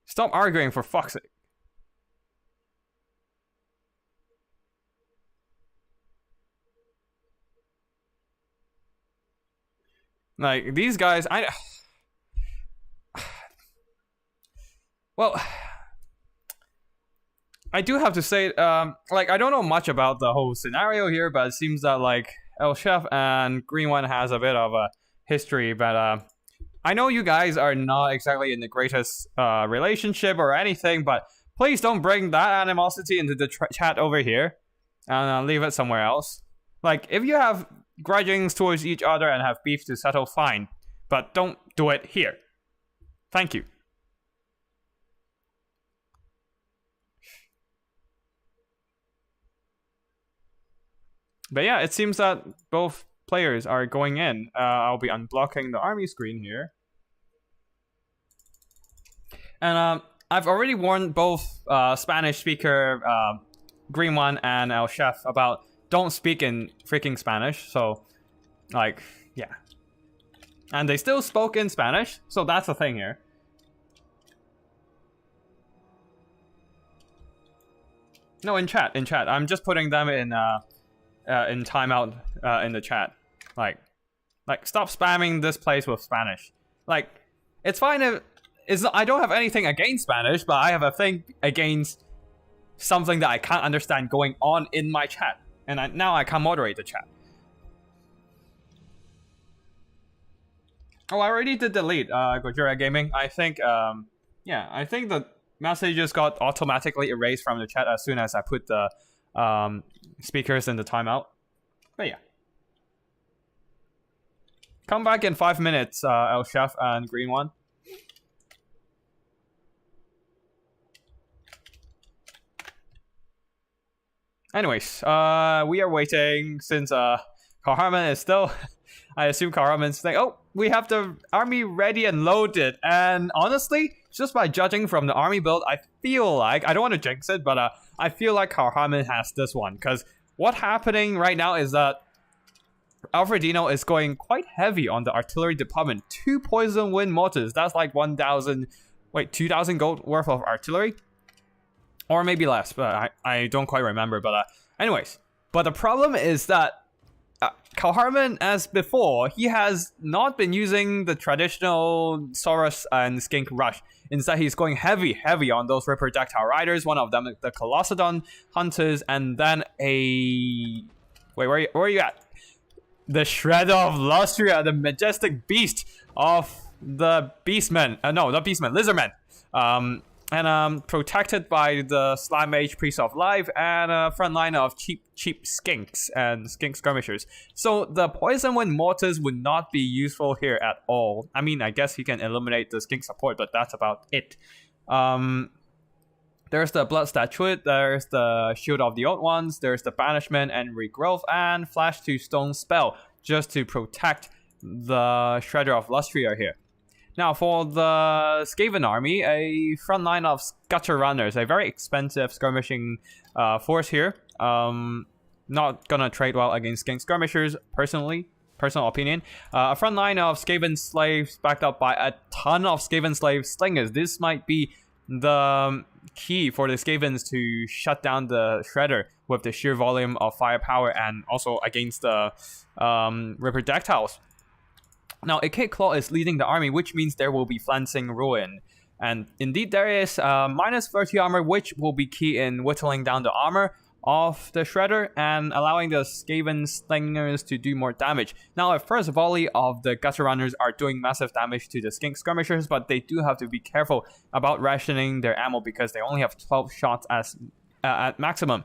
Stop arguing, for fuck's sake. Like, these guys, well, I do have to say, like, I don't know much about the whole scenario here, but it seems that, like, El Chef and Green One has a bit of a history, but I know you guys are not exactly in the greatest relationship or anything, but please don't bring that animosity into the chat over here, and leave it somewhere else. Like, if you have grudgings towards each other and have beef to settle, fine, but don't do it here. Thank you. But yeah, it seems that both players are going in. I'll be unblocking the army screen here. And I've already warned both Spanish speaker Green One and El Chef about don't speak in freaking Spanish. So, like, yeah. And they still spoke in Spanish, so that's the thing here. No, in chat. I'm just putting them in timeout in the chat. Like, stop spamming this place with Spanish. Like, it's fine if I don't have anything against Spanish, but I have a thing against something that I can't understand going on in my chat, and now I can't moderate the chat. Oh, I already did delete Gojira Gaming. I think, yeah, I think the messages got automatically erased from the chat as soon as I put the speakers in the timeout. But yeah. Come back in 5 minutes, El Chef and Green One. Anyways, we are waiting since Kaarlhaarman is still... I assume Kaarlhaarman's saying, oh, we have the army ready and loaded. And honestly, just by judging from the army build, I feel like, I don't want to jinx it, but I feel like Kaarlhaarman has this one. Because what's happening right now is that Alfredino is going quite heavy on the artillery department. 2 poison wind mortars. That's like 2,000 gold worth of artillery. Or maybe less, but I don't quite remember. But anyways, but the problem is that Kaarlhaarman, as before, he has not been using the traditional Saurus and Skink rush. Instead, he's going heavy on those Ripper-Dactyl Riders, one of them the Colossadon Hunters, and then a... Wait, where are you at? The Shredder of Lustria, the majestic beast of the Beastmen. No, not Beastmen, Lizardmen. And protected by the Slaanesh Priest of Life and a front line of cheap skinks and skink skirmishers. So the poison wind mortars would not be useful here at all. I mean, I guess he can eliminate the skink support, but that's about it. There's the Blood Statuette, there's the Shield of the Old Ones, there's the Banishment and Regrowth, and Flash to Stone spell, just to protect the Shredder of Lustria here. Now, for the Skaven army, a front line of Gutter Runners, a very expensive skirmishing force here. Not gonna trade well against Skink Skirmishers, personal opinion. A front line of Skaven Slaves backed up by a ton of Skaven Slave Slingers. This might be the key for the Skavens to shut down the Shredder with the sheer volume of firepower, and also against the Ripper Dactyls. Now, a Kid Claw is leading the army, which means there will be Flancing Ruin. And indeed, there is minus 30 armor, which will be key in whittling down the armor of the Shredder and allowing the Skaven Slingers to do more damage. Now, a first volley of the Gutter Runners are doing massive damage to the Skink Skirmishers, but they do have to be careful about rationing their ammo because they only have 12 shots at maximum.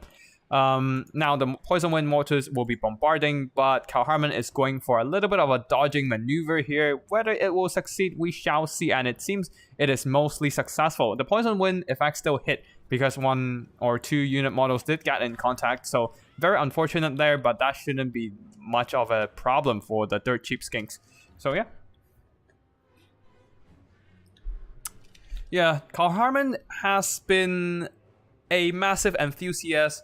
Now, the Poison Wind Mortars will be bombarding, but Kaarlhaarman is going for a little bit of a dodging maneuver here. Whether it will succeed, we shall see, and it seems it is mostly successful. The Poison Wind effect still hit because 1 or 2 unit models did get in contact, so very unfortunate there, but that shouldn't be much of a problem for the dirt cheap skinks. So yeah. Yeah, Kaarlhaarman has been a massive enthusiast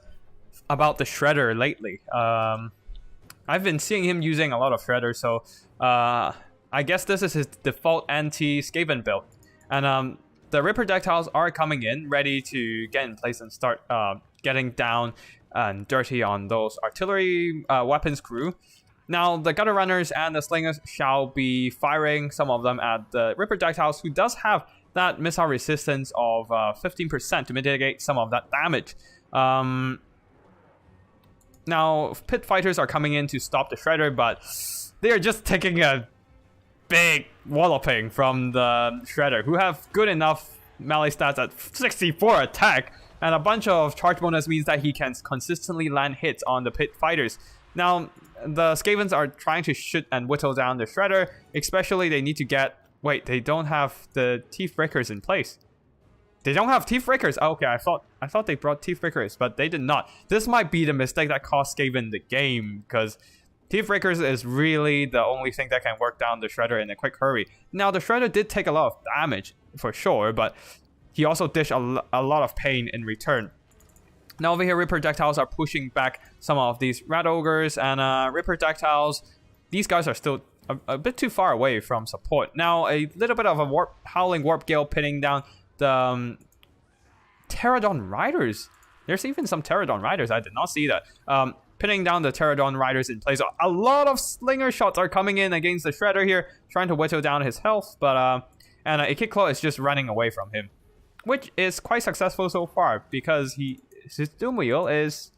about the Shredder lately. I've been seeing him using a lot of Shredder, so I guess this is his default anti-Skaven build. And the Ripper Dactyls are coming in, ready to get in place and start getting down and dirty on those artillery weapons crew. Now, the Gutter Runners and the Slingers shall be firing some of them at the Ripper Dactyls, who does have that missile resistance of 15% to mitigate some of that damage. Now, Pit Fighters are coming in to stop the Shredder, but they are just taking a big walloping from the Shredder, who have good enough melee stats at 64 attack, and a bunch of charge bonus means that he can consistently land hits on the Pit Fighters. Now, the Skavens are trying to shoot and whittle down the Shredder, especially they need to get... Wait, they don't have the Teeth Breakers in place. They don't have Teeth Breakers. Oh, okay, I thought they brought Teeth Breakers, but they did not. This might be the mistake that cost Skaven the game, because Teeth Breakers is really the only thing that can work down the Shredder in a quick hurry. Now, the Shredder did take a lot of damage, for sure, but he also dished a lot of pain in return. Now, over here, Ripper Dactyls are pushing back some of these Rat Ogres, and Ripper Dactyls, these guys are still a bit too far away from support. Now, a little bit of a Howling Warp Gale pinning down the Pterodon Riders. There's even some Pterodon Riders. I did not see that. Pinning down the Pterodon Riders in place. A lot of Slinger shots are coming in against the Shredder here, trying to whittle down his health, but and a Kid Claw is just running away from him, which is quite successful so far because his Doom Wheel is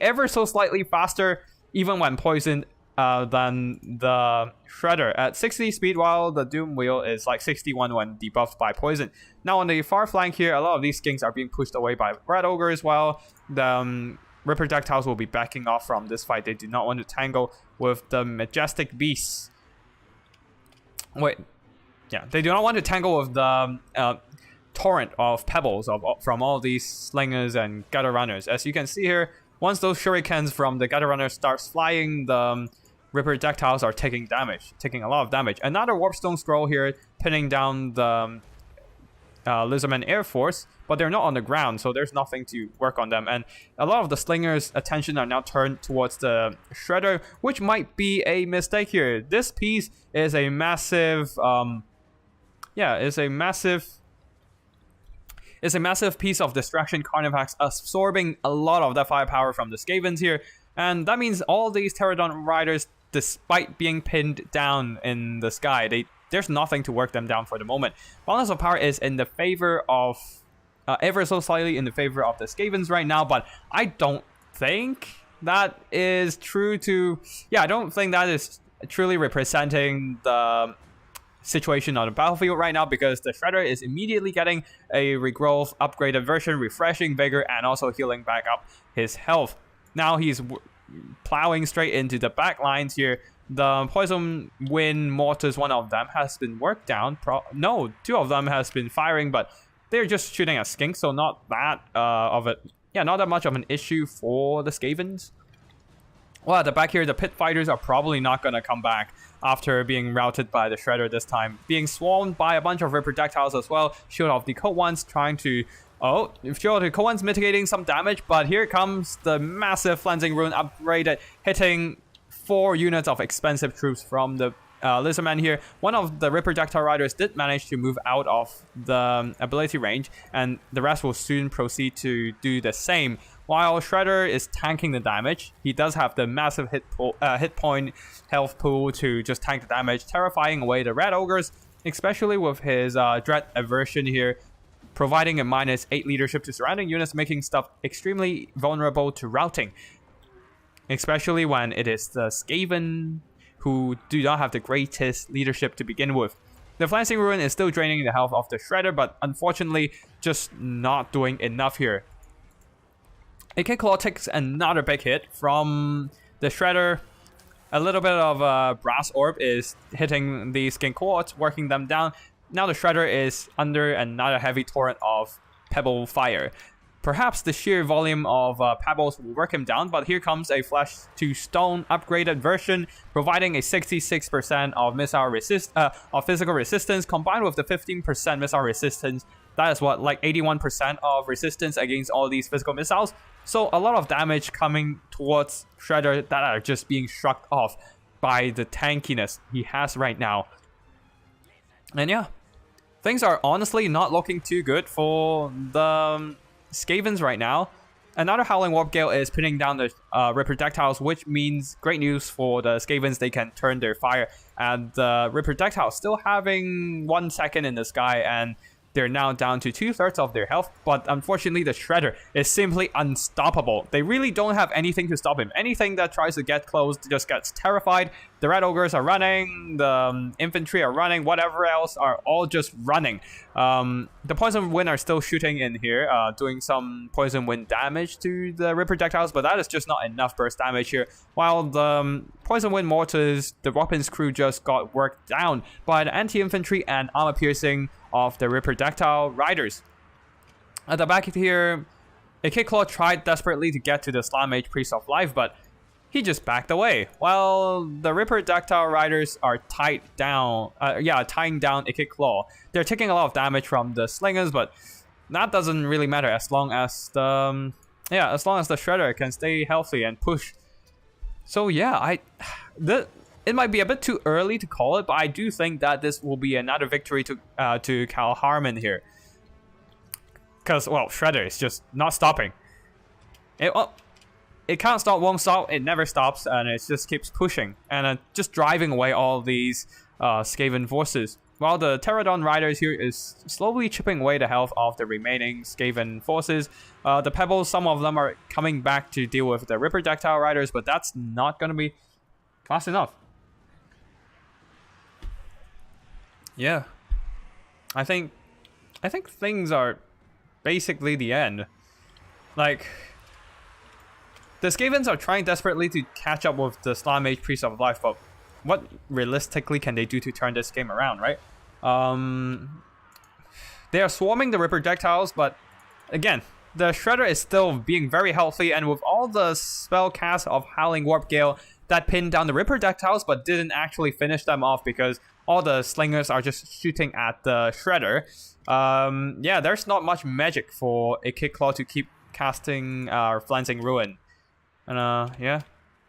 ever so slightly faster, even when poisoned, than the Shredder at 60 speed, while the Doom Wheel is like 61 when debuffed by poison. Now, on the far flank here, a lot of these skinks are being pushed away by Rat Ogres, while the Ripper Dactyls will be backing off from this fight. They do not want to tangle with the Majestic Beasts. Wait, yeah, they do not want to tangle with the torrent of pebbles from all these Slingers and Gutter Runners. As you can see here, once those shurikens from the Gutter Runners starts flying, the Ripper Dactyls are taking a lot of damage. Another Warpstone Scroll here, pinning down the Lizardmen Air Force, but they're not on the ground, so there's nothing to work on them. And a lot of the Slingers' attention are now turned towards the Shredder, which might be a mistake here. This piece is a massive, it's a massive piece of distraction Carnifex, absorbing a lot of that firepower from the Skavens here. And that means all these Pterodon Riders, despite being pinned down in the sky, there's nothing to work them down for the moment. Balance of power is in the favor of, ever so slightly in the favor of the Skavens right now, but I don't think that is true to... Yeah, I don't think that is truly representing the situation on the battlefield right now, because the Shredder is immediately getting a regrowth, upgraded version, refreshing vigor, and also healing back up his health. Now he's plowing straight into the back lines here. The Poison Wind Mortars, one of them has been worked down. No, 2 of them has been firing, but they're just shooting at skinks, so not that not that much of an issue for the Skavens. Well, at the back here, the pit fighters are probably not going to come back after being routed by the Shredder this time. Being swarmed by a bunch of Reproductiles as well. Shield of the Cold Ones trying to... Oh, Shield of the Cold Ones mitigating some damage, but here comes the massive Flensing Rune upgraded, hitting 4 units of expensive troops from the Lizardmen here. One of the Reproductile Riders did manage to move out of the ability range, and the rest will soon proceed to do the same. While Shredder is tanking the damage, he does have the massive hit point health pool to just tank the damage, terrifying away the Red Ogres, especially with his Dread Aversion here, providing a -8 leadership to surrounding units, making stuff extremely vulnerable to routing. Especially when it is the Skaven who do not have the greatest leadership to begin with. The Flensing Rune is still draining the health of the Shredder, but unfortunately just not doing enough here. AK Claw takes another big hit from the Shredder. A little bit of Brass Orb is hitting the Skin Quartz, working them down. Now the Shredder is under another heavy torrent of Pebble Fire. Perhaps the sheer volume of pebbles will work him down, but here comes a Flesh to Stone upgraded version, providing a 66% of physical resistance, combined with the 15% missile resistance. That is what, like 81% of resistance against all these physical missiles. So a lot of damage coming towards Shredder that are just being shrugged off by the tankiness he has right now. And yeah, things are honestly not looking too good for the Skavens right now. Another Howling Warp Gale is pinning down the Reproductiles, which means great news for the Skavens. They can turn their fire at the Reproductiles, still having 1 second in the sky, and they're now down to 2/3 of their health, but unfortunately the Shredder is simply unstoppable. They really don't have anything to stop him. Anything that tries to get close just gets terrified. The Red Ogres are running, the infantry are running, whatever else are all just running. The Poison Wind are still shooting in here, doing some Poison Wind damage to the Reproductiles, but that is just not enough burst damage here. While the Poison Wind Mortars, the Weapons crew just got worked down by the anti-infantry and armor piercing of the Reproductile Riders. At the back here, AK Claw tried desperately to get to the Slaanesh Priest of Life, but he just backed away. While the Reproductile Riders are tying down AK Claw. They're taking a lot of damage from the Slingers, but that doesn't really matter as long as the Shredder can stay healthy and push. So yeah, it might be a bit too early to call it, but I do think that this will be another victory to Kaarlhaarman here. Because, well, Shredder is just not stopping. It can't stop, won't stop, it never stops, and it just keeps pushing. And just driving away all these Skaven forces. While the Pterodon Riders here is slowly chipping away the health of the remaining Skaven forces. The Pebbles, some of them are coming back to deal with the Reproductile Riders, but that's not going to be fast enough. Yeah, I think things are basically the end. Like, the Skavens are trying desperately to catch up with the Slaanesh Priest of Life, but what realistically can they do to turn this game around, right? They are swarming the Reproductiles, but again, the Shredder is still being very healthy, and with all the spell cast of Howling Warp Gale that pinned down the Reproductiles but didn't actually finish them off because all the Slingers are just shooting at the Shredder. Yeah, there's not much magic for a Kick Claw to keep casting Flensing Ruin. And yeah,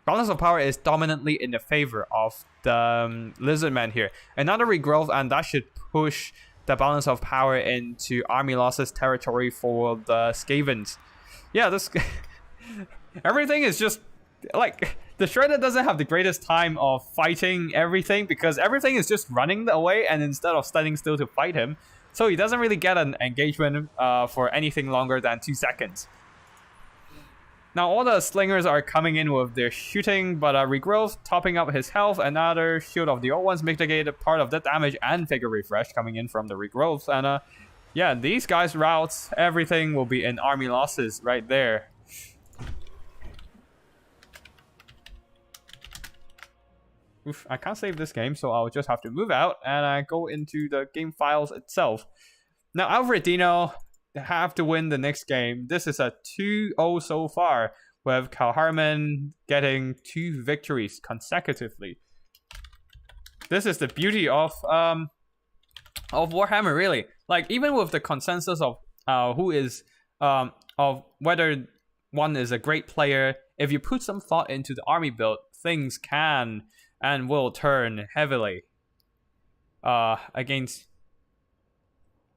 balance of power is dominantly in the favor of the Lizardmen here. Another regrowth, and that should push the balance of power into army losses territory for the Skavens. Yeah, this everything is just like, the Shredder doesn't have the greatest time of fighting everything because everything is just running away, and instead of standing still to fight him, so he doesn't really get an engagement for anything longer than 2 seconds. Now all the Slingers are coming in with their shooting, but regrowth topping up his health. Another Shield of the Old Ones mitigated part of the damage, and Figure Refresh coming in from the regrowth. And yeah, these guys routes, everything will be in army losses right there. Oof, I can't save this game, so I'll just have to move out and go into the game files itself. Now Alfredino have to win the next game. This is a 2-0 so far, with Kaarlhaarman getting 2 victories consecutively. This is the beauty of Warhammer, really. Like, even with the consensus of who is of whether one is a great player, if you put some thought into the army build, things can and will turn heavily against.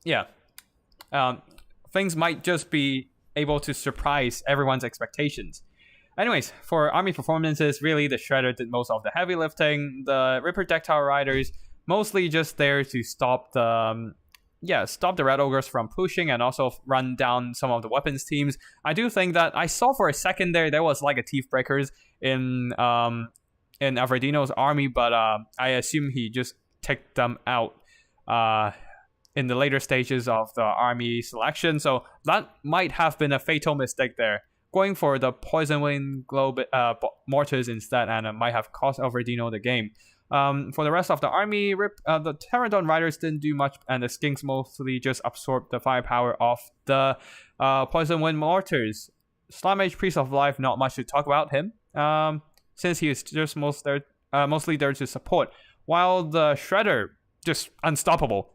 Yeah, things might just be able to surprise everyone's expectations. Anyways, for army performances, really the Shredder did most of the heavy lifting. The Ripper Deck-Tower Riders mostly just there to stop the Red Ogres from pushing and also run down some of the weapons teams. I do think that I saw for a second there was like a Teeth Breakers in Alfredino's army, but I assume he just took them out in the later stages of the army selection. So that might have been a fatal mistake there, going for the Poison Wind Mortars instead, and it might have cost Alfredino the game. For the rest of the army, the Pterodon Riders didn't do much, and the Skinks mostly just absorbed the firepower of the Poison Wind Mortars. Slaanesh, Priest of Life, not much to talk about him, since he is just mostly there to support, while the Shredder, just unstoppable.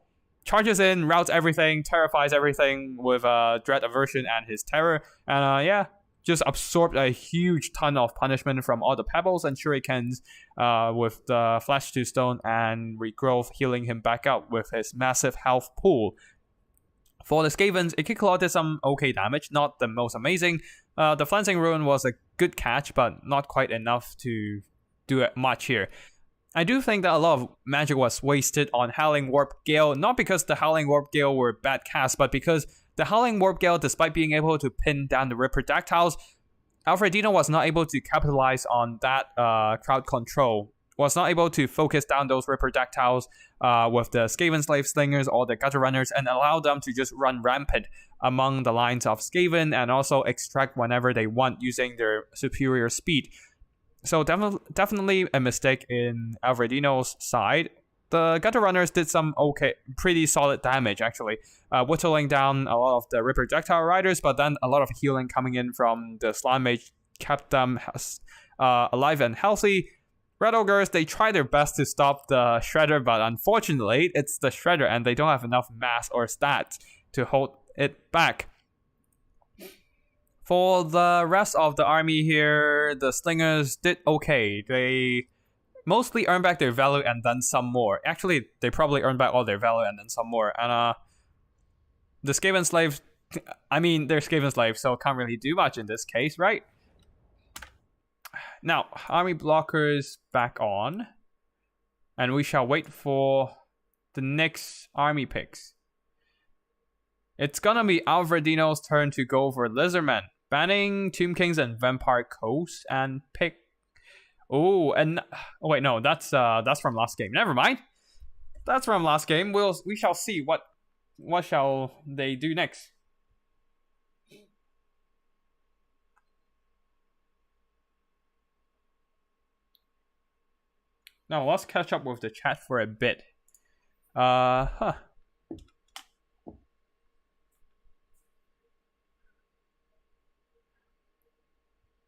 Charges in, routes everything, terrifies everything with Dread Aversion and his Terror, and just absorbed a huge ton of punishment from all the Pebbles and Shurikens with the Flash to Stone and Regrowth healing him back up with his massive health pool. For the Skavens, Ikiclaw did some okay damage, not the most amazing. The Flensing Ruin was a good catch, but not quite enough to do it much here. I do think that a lot of magic was wasted on Howling Warp Gale, not because the Howling Warp Gale were bad casts, but because the Howling Warp Gale, despite being able to pin down the Ripper Dactyls, Alfredino was not able to capitalize on that crowd control, was not able to focus down those Ripper Dactyls with the Skaven Slave Slingers or the Gutter Runners and allow them to just run rampant among the lines of Skaven and also extract whenever they want using their superior speed. So definitely a mistake in Alfredino's side. The Gutter Runners did some pretty solid damage, actually, whittling down a lot of the Ripper Projectile Riders, but then a lot of healing coming in from the Slaanesh kept them alive and healthy. Red Ogres, they try their best to stop the Shredder, but unfortunately, it's the Shredder, and they don't have enough mass or stats to hold it back. For the rest of the army here, the Slingers did okay. They mostly earned back their value and then some more. Actually, they probably earned back all their value and then some more. And the Skaven Slaves, I mean, they're Skaven Slaves, so can't really do much in this case, right? Now, army blockers back on. And we shall wait for the next army picks. It's gonna be Alfredino's turn to go for Lizardmen, banning Tomb Kings and Vampire Coast and pick. Oh, and wait, no, that's from last game. Never mind. That's from last game. We shall see what shall they do next. Now let's catch up with the chat for a bit.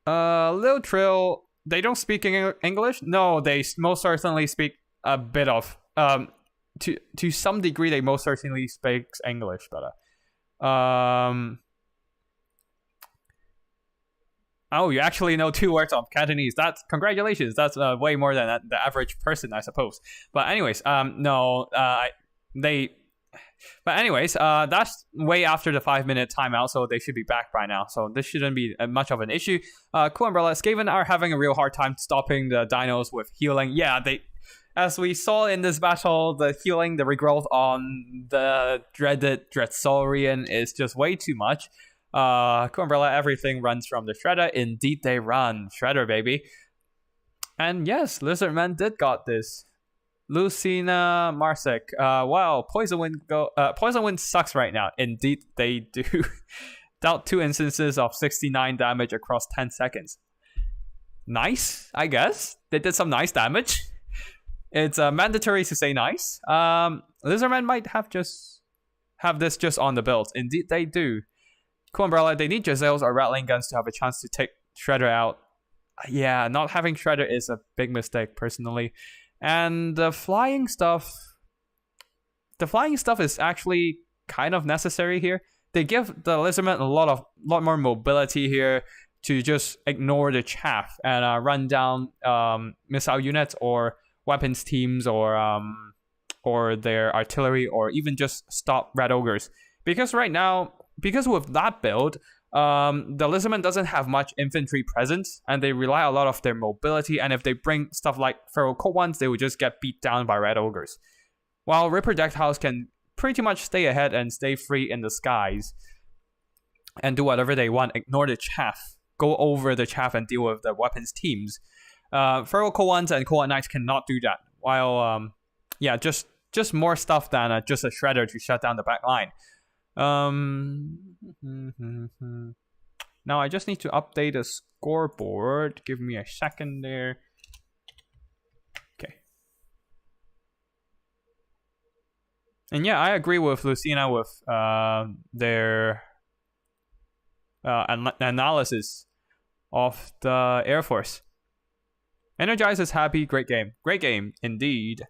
Lil Trill, they don't speak English? No, they most certainly speak a bit of. To some degree, they most certainly speak English, but oh, you actually know 2 words of Cantonese. That's congratulations. That's way more than the average person, I suppose. But anyways, that's way after the 5-minute timeout, so they should be back by now. So this shouldn't be much of an issue. Cool Umbrella, Skaven are having a real hard time stopping the dinos with healing. Yeah, as we saw in this battle, the healing, the regrowth on the dreaded Dreadsaurian is just way too much. Cool Umbrella, everything runs from the Shredder. Indeed they run. Shredder, baby. And yes, Lizardmen did got this. Lucina Marsek. Wow, Poison Wind sucks right now. Indeed, they do. Dealt 2 instances of 69 damage across 10 seconds. Nice, I guess. They did some nice damage. It's mandatory to say nice. Lizardmen might have this just on the build. Indeed, they do. Cool Umbrella, they need Giselles or Rattling Guns to have a chance to Shredder out. Yeah, not having Shredder is a big mistake personally. And the flying stuff is actually kind of necessary here. They give the Lizardmen a lot more mobility here to just ignore the chaff and run down missile units or weapons teams or their artillery, or even just stop Red Ogres. Because right now, with that build, the Lizardmen doesn't have much infantry presence, and they rely a lot of their mobility, and if they bring stuff like Feral Cold Ones, they would just get beat down by Red Ogres. While Ripper Decktiles can pretty much stay ahead and stay free in the skies and do whatever they want, ignore the chaff, go over the chaff and deal with the weapons teams. Feral Cold Ones and Cold Knights cannot do that, while just more stuff than just a Shredder to shut down the back line. Now I just need to update the scoreboard. Give me a second there. Okay. And yeah, I agree with Lucina with their analysis of the Air Force. Energize is happy. Great game. Great game indeed.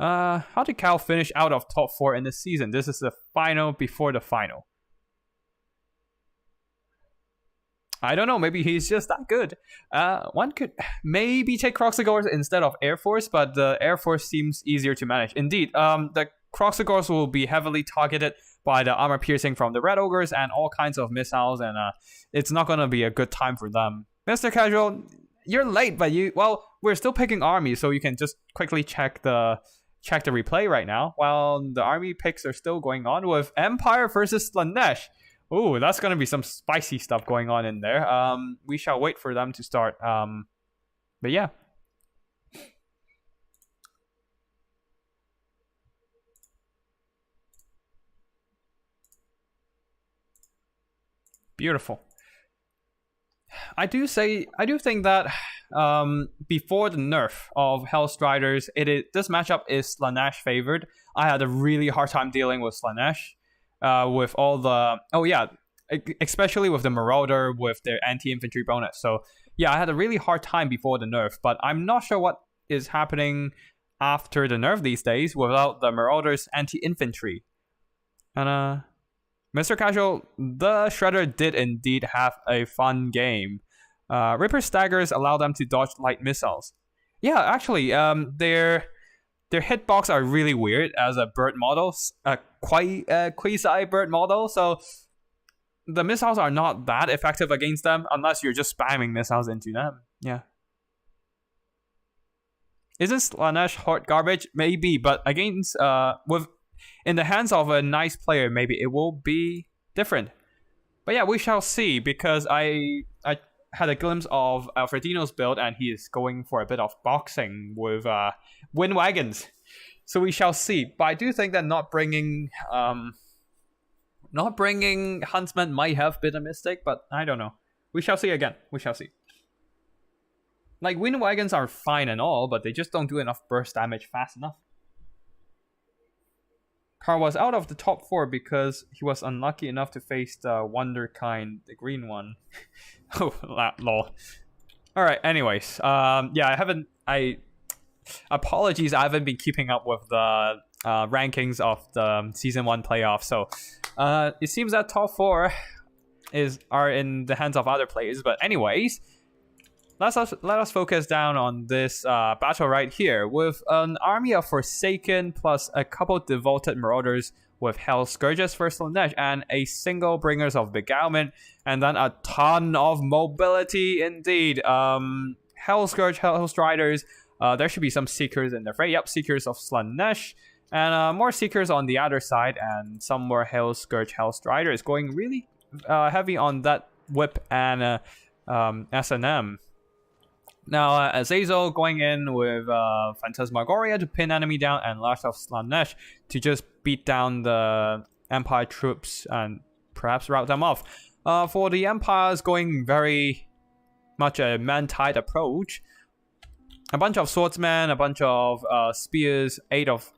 How did Cal finish out of top 4 in this season? This is the final before the final. I don't know. Maybe he's just that good. One could maybe take Croxagores instead of Air Force, but the Air Force seems easier to manage. Indeed, the Croxagores will be heavily targeted by the armor piercing from the Red Ogres and all kinds of missiles, and it's not going to be a good time for them. Mr. Casual, you're late, but we're still picking armies, so you can just quickly check the replay right now while the army picks are still going on with Empire versus Slaanesh. Ooh, that's gonna be some spicy stuff going on in there. We shall wait for them to start. But yeah. Beautiful. I do think that before the nerf of Hellstriders, this matchup is Slaanesh favored. I had a really hard time dealing with Slaanesh, with all the especially with the Marauder with their anti-infantry bonus. So yeah, I had a really hard time before the nerf, but I'm not sure what is happening after the nerf these days without the Marauder's anti-infantry. And Mr. Casual, the Shredder did indeed have a fun game. Ripper Staggers allow them to dodge light missiles. Yeah, actually, their hitbox are really weird as a bird model, quasi bird model. So the missiles are not that effective against them unless you're just spamming missiles into them. Yeah. Isn't Slaanesh hot garbage? Maybe, but against in the hands of a nice player, maybe it will be different. But yeah, we shall see, because I had a glimpse of Alfredino's build, and he is going for a bit of boxing with wind wagons. So we shall see. But I do think that not bringing Huntsman might have been a mistake, but I don't know. We shall see again. We shall see. Like, wind wagons are fine and all, but they just don't do enough burst damage fast enough. Carl was out of the top 4 because he was unlucky enough to face the Wonderkind, the green one. Oh, lol. Alright, anyways. Apologies, I haven't been keeping up with the rankings of the Season 1 playoffs. So, it seems that top 4 are in the hands of other players. But anyways, let us focus down on this battle right here with an army of Forsaken plus a couple devoted Marauders with Hell Scourges for Slaanesh and a single Bringers of Beguilement, and then a ton of mobility indeed. Hell Scourge, Hell Striders, there should be some Seekers in the fray. Yep, Seekers of Slaanesh, and more Seekers on the other side, and some more Hell Scourge, Hell Striders going really heavy on that whip and S&M. Now, Azazel going in with Phantasmagoria to pin enemy down, and Lash of Slaanesh to just beat down the Empire troops and perhaps rout them off. For the Empires, going very much a man-tied approach. A bunch of swordsmen, a bunch of spears, 8 of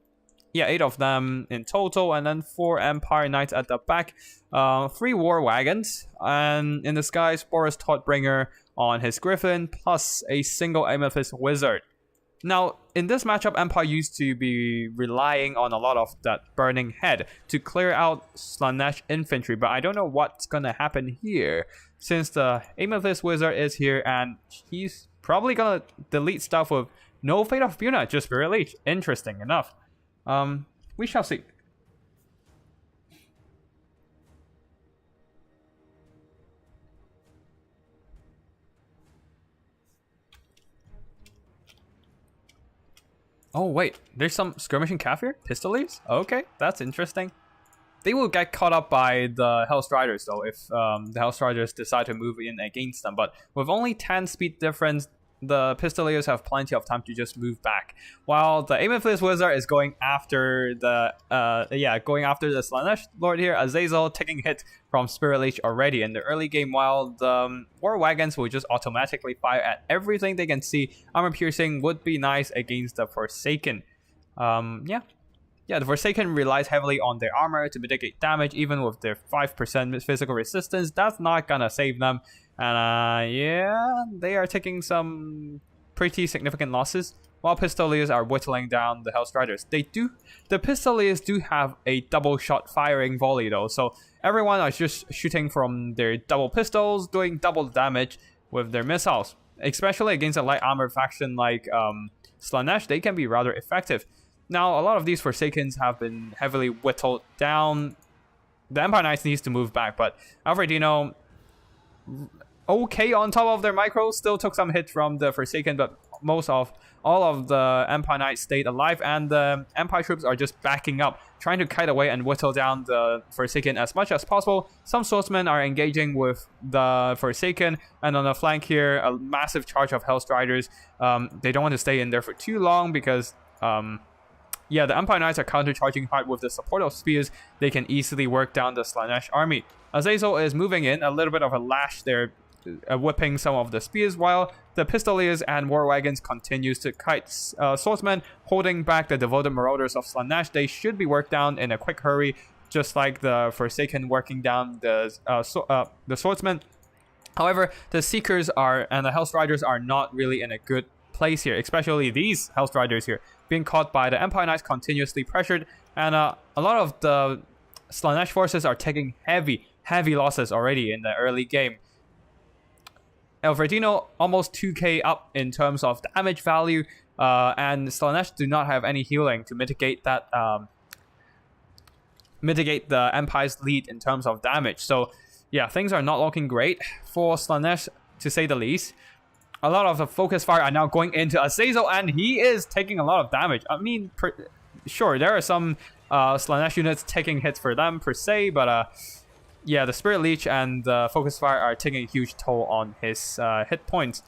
8 of them in total, and then 4 Empire Knights at the back, 3 War Wagons, and in the sky, Sporus Thoughtbringer on his Griffin, plus a single Amethyst Wizard. Now, in this matchup, Empire used to be relying on a lot of that Burning Head to clear out Slaanesh infantry, but I don't know what's gonna happen here, since the Amethyst Wizard is here, and he's probably gonna delete stuff with no Fate of Buna, just Spirit Leech. Interesting enough. We shall see. Oh wait, there's some skirmishing calf here? Pistoliers? Okay, that's interesting. They will get caught up by the Hellstriders though if the Hellstriders decide to move in against them. But with only 10 speed difference, the Pistoliers have plenty of time to just move back. While the Amethyst Wizard is going after the Slaanesh Lord here, Azazel taking hit from Spirit Leech already in the early game, while the War Wagons will just automatically fire at everything they can see. Armor Piercing would be nice against the Forsaken. The Forsaken relies heavily on their armor to mitigate damage, even with their 5% physical resistance. That's not gonna save them. And they are taking some pretty significant losses, while Pistoliers are whittling down the Hellstriders. The Pistoliers do have a double shot firing volley though, so everyone is just shooting from their double pistols, doing double damage with their missiles. Especially against a light armor faction like Slaanesh, they can be rather effective. Now, a lot of these Forsakens have been heavily whittled down. The Empire Knights needs to move back, but Alfredino, okay on top of their micro, still took some hit from the Forsaken, but all of the Empire Knights stayed alive, and the Empire troops are just backing up, trying to kite away and whittle down the Forsaken as much as possible. Some swordsmen are engaging with the Forsaken, and on the flank here, a massive charge of Hellstriders. They don't want to stay in there for too long because the Empire Knights are counter-charging hard with the support of spears. They can easily work down the Slaanesh army. Azazel is moving in, a little bit of a lash there, whipping some of the spears, while the Pistoliers and War Wagons continues to kite. Swordsmen holding back the devoted marauders of Slaanesh. They should be worked down in a quick hurry, just like the Forsaken working down the Swordsmen. However, the Seekers and the Hellstriders are not really in a good place here, especially these Hellstriders here, being caught by the Empire Knights, continuously pressured, and a lot of the Slaanesh forces are taking heavy losses already in the early game. Alfredino almost 2k up in terms of damage value, and Slaanesh do not have any healing to mitigate that, mitigate the Empire's lead in terms of damage. So yeah, things are not looking great for Slaanesh, to say the least. A lot of the focus fire are now going into Azazel, and he is taking a lot of damage. I mean, sure, there are some Slaanesh units taking hits for them per se, but the Spirit Leech and the focus fire are taking a huge toll on his hit points.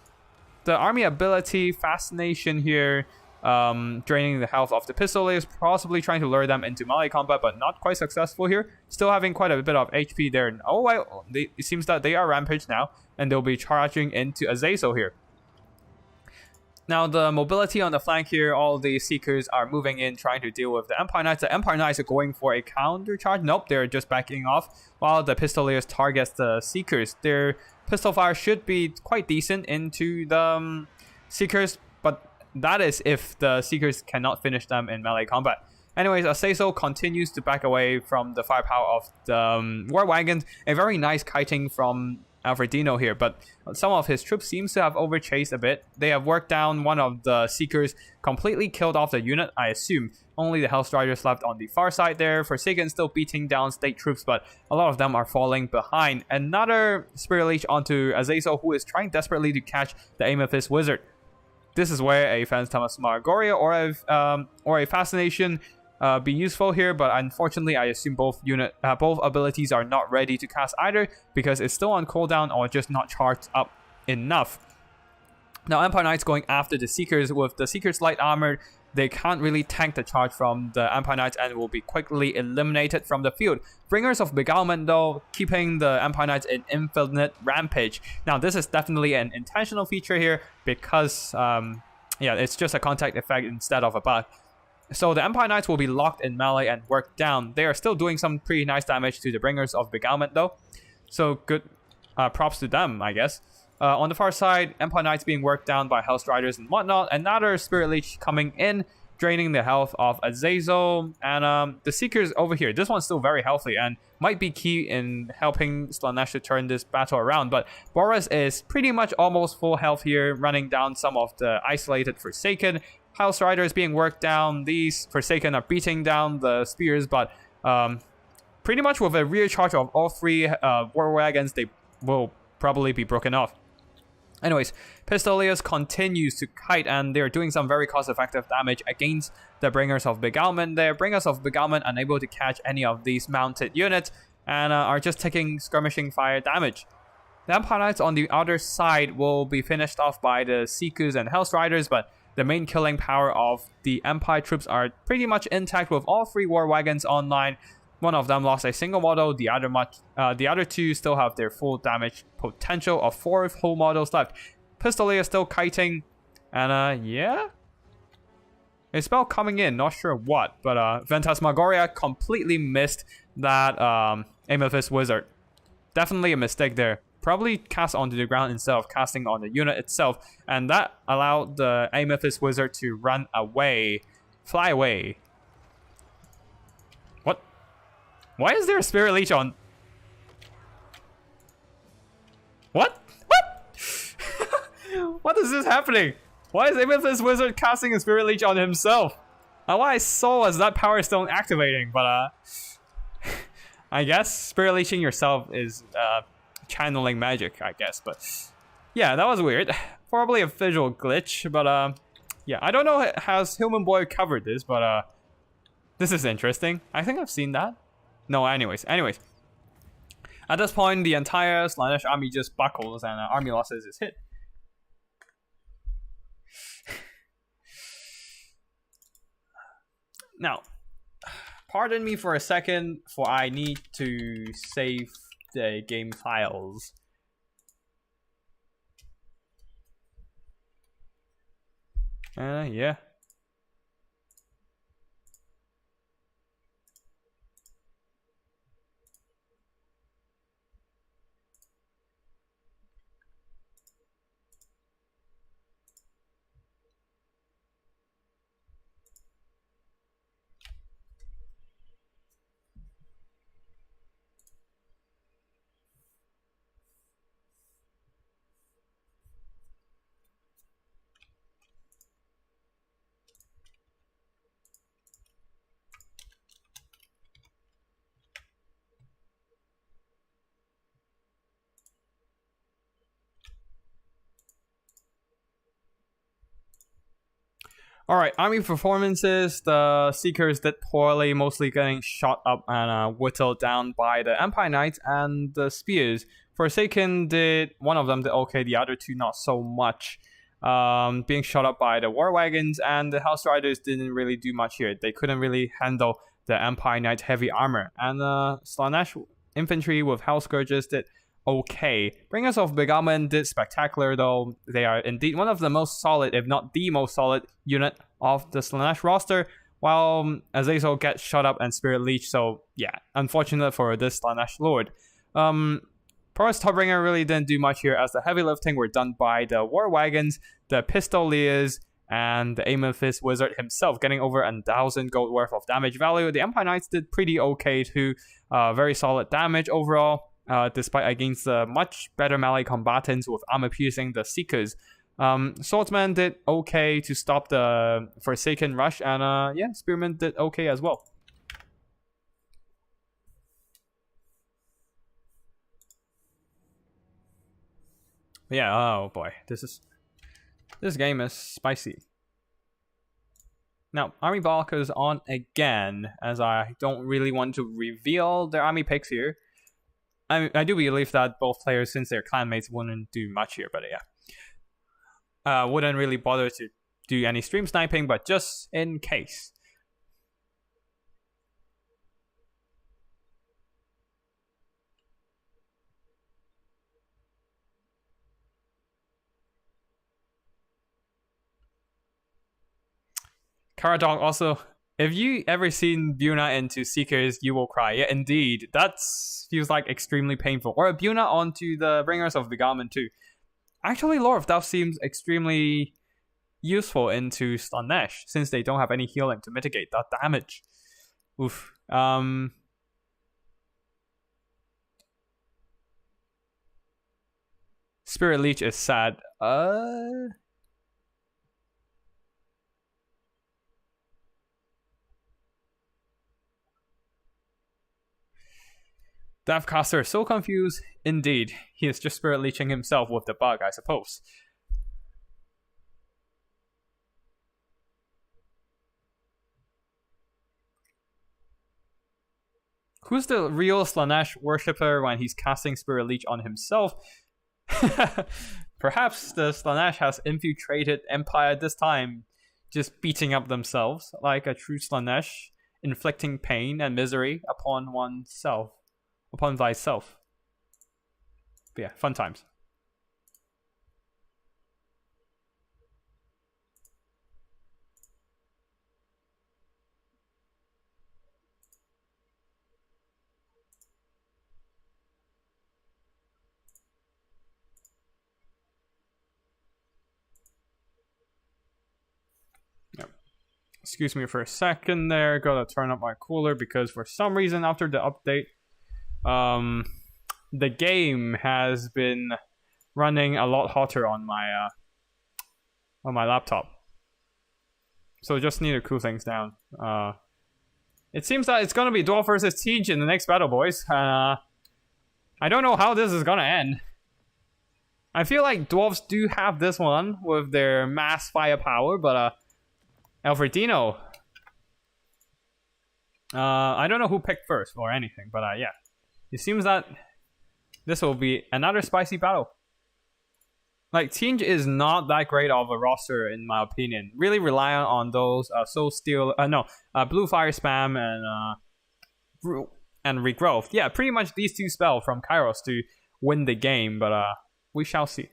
The army ability Fascination here, draining the health of the Pistoliers, possibly trying to lure them into melee combat, but not quite successful here. Still having quite a bit of HP there. It seems that they are rampaged now, and they'll be charging into Azazel here. Now, the mobility on the flank here, all the Seekers are moving in, trying to deal with the Empire Knights. The Empire Knights are going for a counter charge. Nope, they're just backing off, while the Pistoliers targets the Seekers. Their pistol fire should be quite decent into the Seekers, but that is if the Seekers cannot finish them in melee combat. Anyways, Azazel continues to back away from the firepower of the War Wagons. A very nice kiting from Alfredino here, but some of his troops seems to have overchased a bit. They have worked down one of the Seekers, completely killed off the unit, I assume. Only the Hellstriders left on the far side there. Forsaken still beating down state troops, but a lot of them are falling behind. Another Spirit Leech onto Azazel, who is trying desperately to catch the Amethyst Wizard. This is where a Phantasmagoria or a Fascination be useful here, but unfortunately I assume both abilities are not ready to cast either, because it's still on cooldown or just not charged up enough. Now, Empire Knights going after the Seekers. With the Seekers light armor, they can't really tank the charge from the Empire Knights and will be quickly eliminated from the field. Bringers of Beguilement though, keeping the Empire Knights in infinite rampage. Now, this is definitely an intentional feature here, because it's just a contact effect instead of a bug. So the Empire Knights will be locked in melee and worked down. They are still doing some pretty nice damage to the Bringers of Beguilement though. So good props to them, I guess. On the far side, Empire Knights being worked down by Hellstriders and whatnot. Another Spirit Leech coming in, draining the health of Azazel. And the Seekers over here. This one's still very healthy and might be key in helping Slaanesh to turn this battle around. But Boris is pretty much almost full health here, running down some of the isolated Forsaken. House Riders being worked down. These Forsaken are beating down the spears, but pretty much with a rear charge of all three war wagons, they will probably be broken off. Anyways, Pistoliers continues to kite, and they're doing some very cost-effective damage against the Bringers of Beguilement. The Bringers of Beguilement unable to catch any of these mounted units, and are just taking skirmishing fire damage. The Empire Knights on the other side will be finished off by the Seekers and Hellstriders, but the main killing power of the Empire troops are pretty much intact with all three war wagons online. One of them lost a single model, the other two still have their full damage potential of 4 whole models left. Pistolier still kiting, and yeah. A spell coming in, not sure what, but Phantasmagoria completely missed that Amethyst Wizard. Definitely a mistake there. Probably cast onto the ground instead of casting on the unit itself, and that allowed the Amethyst Wizard to run away. Fly away. What? Why is there a Spirit Leech on? What? What? What is this happening? Why is Amethyst Wizard casting a Spirit Leech on himself? What I saw was that Power Stone activating, but I guess Spirit Leeching yourself is channeling magic, I guess. But yeah, that was weird. Probably a visual glitch, but yeah, I don't know has Human Boy covered this, but this is interesting. I think I've seen that. No, anyways. At this point, the entire Slaanesh army just buckles and army losses is hit. Now, pardon me for a second, for I need to save the game files. Yeah. Alright, army performances. The Seekers did poorly, mostly getting shot up and whittled down by the Empire Knights and the Spears. Forsaken did, one of them did okay, the other two not so much. Being shot up by the War Wagons, and the House Riders didn't really do much here. They couldn't really handle the Empire Knight heavy armor. And Slaanesh infantry with Hell Scourges did okay. Bringers of Beguilement did spectacular though. They are indeed one of the most solid, if not the most solid unit of the Slaanesh roster, while Azazel gets shot up and Spirit Leech, so yeah, unfortunate for this Slaanesh Lord. Porous Topbringer really didn't do much here, as the heavy lifting were done by the War Wagons, the Pistoliers, and the Amethyst Wizard himself, getting over 1,000 gold worth of damage value. The Empire Knights did pretty okay too, very solid damage overall. Despite against the much better melee combatants with armor piercing the Seekers. Swordsman did okay to stop the Forsaken rush, and yeah, Spearman did okay as well. Yeah, oh boy, this game is spicy. Now, Army Balk is on again, as I don't really want to reveal their army picks here. I do believe that both players, since they're clanmates, wouldn't do much here, but yeah. Wouldn't really bother to do any stream sniping, but just in case. Karadog also If you ever seen Buna into Seekers, you will cry. Yeah, indeed. That feels like extremely painful. Or a Buna onto the Bringers of Beguilement too. Actually, Lord of Death seems extremely useful into Slaanesh, since they don't have any healing to mitigate that damage. Oof. Spirit Leech is sad. Deathcaster is so confused. Indeed, he is just Spirit Leeching himself with the bug, I suppose. Who's the real Slaanesh worshipper when he's casting Spirit Leech on himself? Perhaps the Slaanesh has infiltrated Empire this time, just beating up themselves like a true Slaanesh, inflicting pain and misery upon oneself, upon thyself. But yeah, fun times. Excuse me for a second there. Gotta turn up my cooler because for some reason after the update, the game has been running a lot hotter on my laptop. So just need to cool things down. It seems that it's gonna be Dwarf versus Tzeentch in the next battle, boys. I don't know how this is gonna end. I feel like Dwarfs do have this one with their mass firepower, but Alfredino. I don't know who picked first or anything, but yeah. It seems that this will be another spicy battle. Like, Tzeentch is not that great of a roster, in my opinion. Really reliant on those Soul Steel, Blue Fire Spam and Regrowth. Yeah, pretty much these two spells from Kairos to win the game, but we shall see.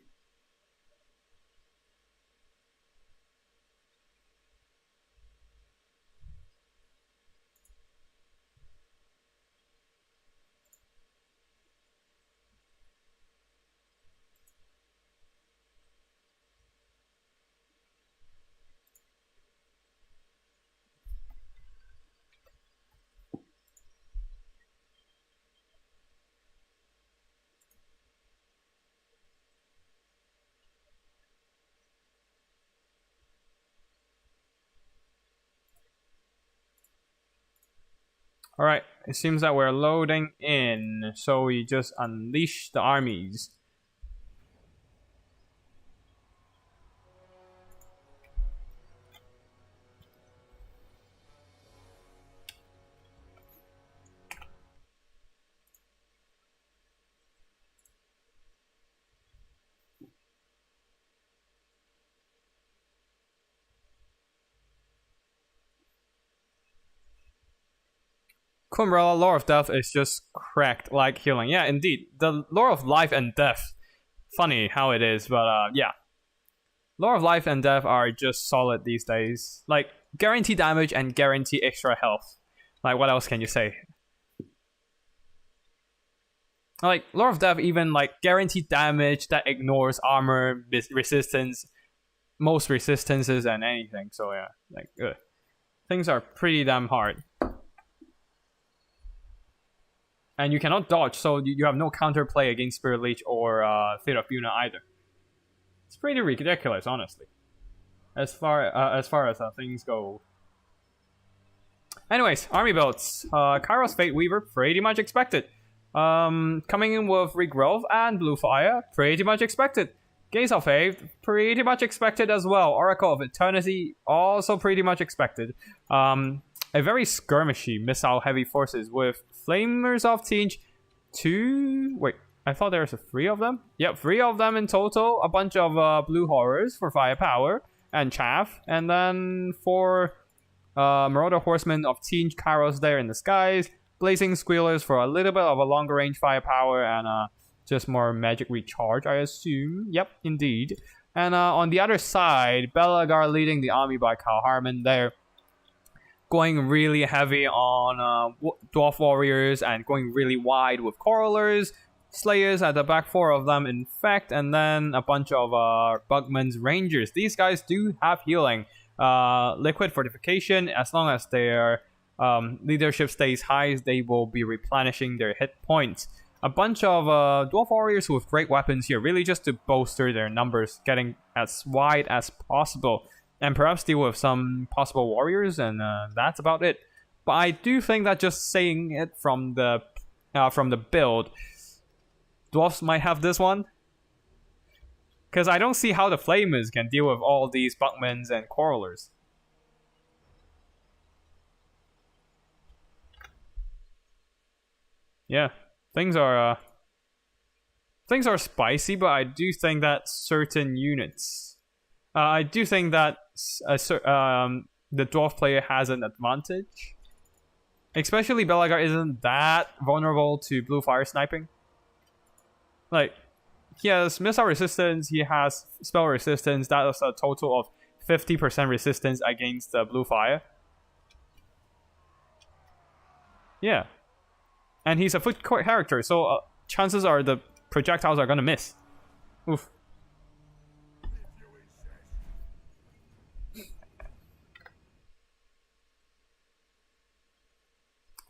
Alright, it seems that we're loading in, so we just unleash the armies. Kumbrella, Lore of Death is just cracked like healing. Yeah, indeed. The Lore of Life and Death. Funny how it is, but yeah. Lore of Life and Death are just solid these days. Like, guarantee damage and guarantee extra health. Like, what else can you say? Like, Lore of Death even, like, guaranteed damage that ignores armor, resistance, most resistances, and anything. So, yeah, like, things are pretty damn hard. And you cannot dodge, so you have no counterplay against Spirit Leech or Fate of Buna either. It's pretty ridiculous, honestly, as far as things go. Anyways, army builds. Kairos Fate Weaver, pretty much expected. Coming in with Regrowth and Blue Fire, pretty much expected. Gaze of Faith, pretty much expected as well. Oracle of Eternity, also pretty much expected. A very skirmishy missile-heavy forces with Flamers of Tzeentch. Wait, I thought there was 3 of them? Yep, 3 of them in total. A bunch of Blue Horrors for firepower and chaff. And then 4 Marauder Horsemen of Tzeentch Kairos there in the skies. Blazing Squealers for a little bit of a longer range firepower and just more magic recharge, I assume. Yep, indeed. And on the other side, Belagar leading the army by Kaarlhaarman there. going really heavy on Dwarf Warriors and going really wide with Crawlers, Slayers at the back, 4 of them in fact, and then a bunch of Bugman's Rangers. These guys do have healing. Liquid Fortification, as long as their leadership stays high, they will be replenishing their hit points. A bunch of Dwarf Warriors with great weapons here, really just to bolster their numbers, getting as wide as possible. And perhaps deal with some possible warriors, and that's about it. But I do think that just saying it from the build, Dwarfs might have this one. Because I don't see how the Flamers can deal with all these Bugmans and Quarrelers. Yeah, things are spicy, but I do think that certain units... I do think that the Dwarf player has an advantage. Especially Belegar isn't that vulnerable to blue fire sniping. Like, he has missile resistance, he has spell resistance, that is a total of 50% resistance against the blue fire. Yeah. And he's a foot character, so chances are the projectiles are gonna miss. Oof.